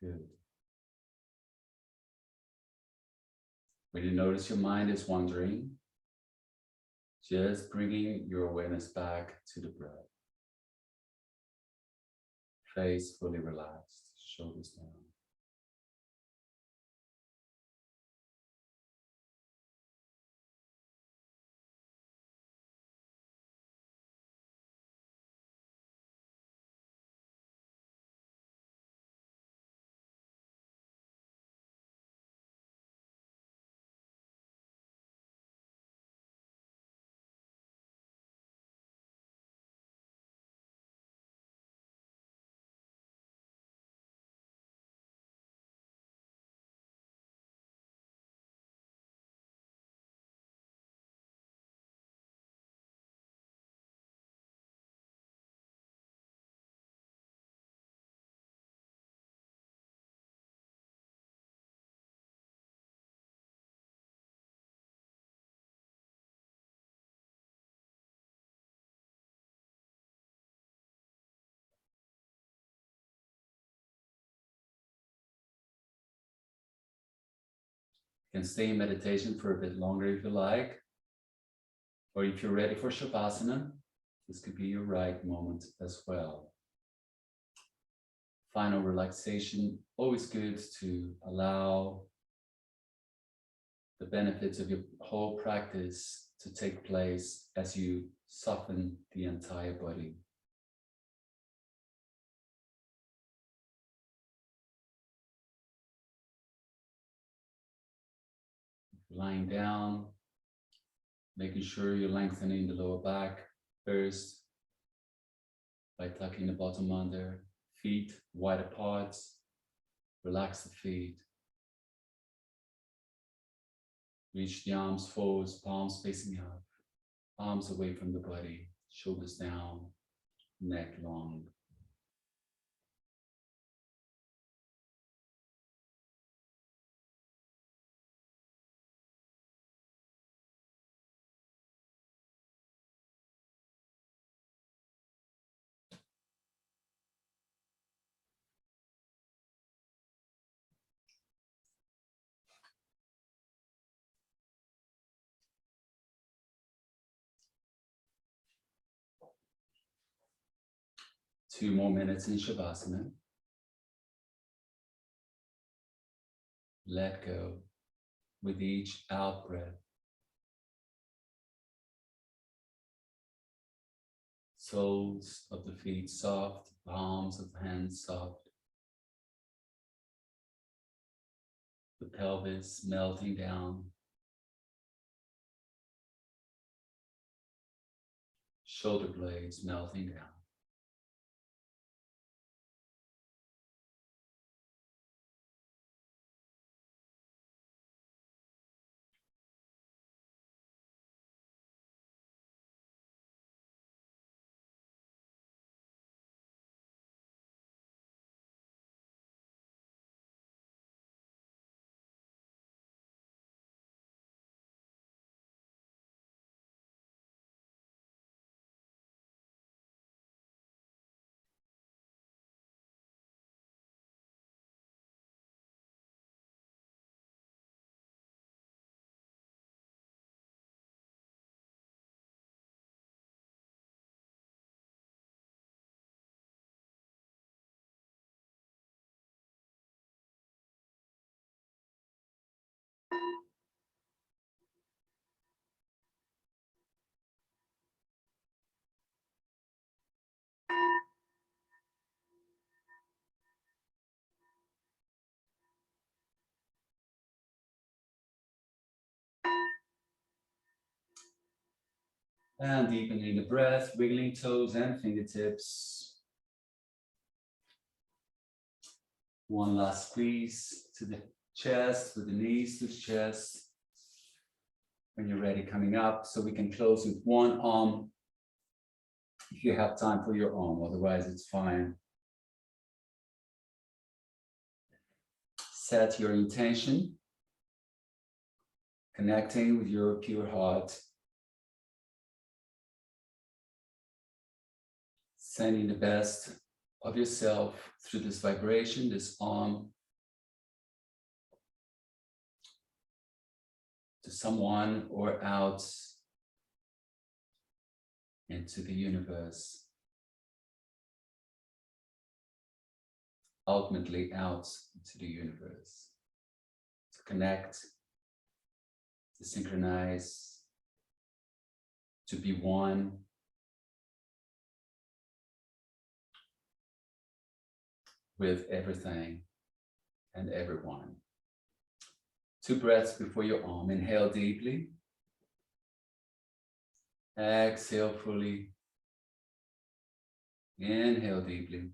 Good. When you notice your mind is wandering, just bringing your awareness back to the breath. Face fully relaxed, shoulders down. You can stay in meditation for a bit longer if you like, or if you're ready for Shavasana, this could be your right moment as well. Final relaxation, always good to allow the benefits of your whole practice to take place as you soften the entire body. Lying down, making sure you're lengthening the lower back first by tucking the bottom under, feet wide apart, relax the feet. Reach the arms forward, palms facing up, arms away from the body, shoulders down, neck long. Two more minutes in Shavasana. Let go with each out breath. Soles of the feet soft, palms of the hands soft. The pelvis melting down. Shoulder blades melting down. And deepening the breath, wiggling toes and fingertips. One last squeeze to the chest, with the knees to the chest. When you're ready, coming up, so we can close with one arm. If you have time for your arm, otherwise it's fine. Set your intention, connecting with your pure heart. Sending the best of yourself through this vibration, this arm, to someone or out into the universe, ultimately out into the universe, to connect, to synchronize, to be one with everything and everyone. 2 breaths before your arm. Inhale deeply. Exhale fully. Inhale deeply.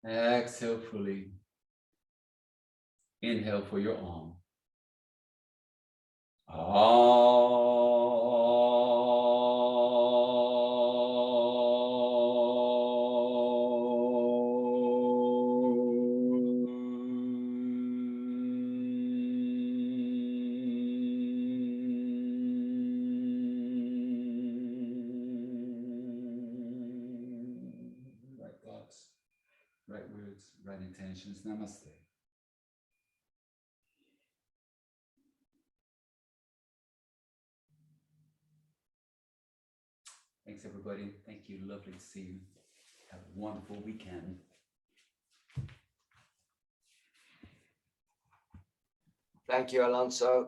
Exhale fully. Inhale for your arm. Right thoughts, right words, right intentions. Namaste. Thanks, everybody. Thank you. Lovely to see you. Have a wonderful weekend. Thank you, Alonso.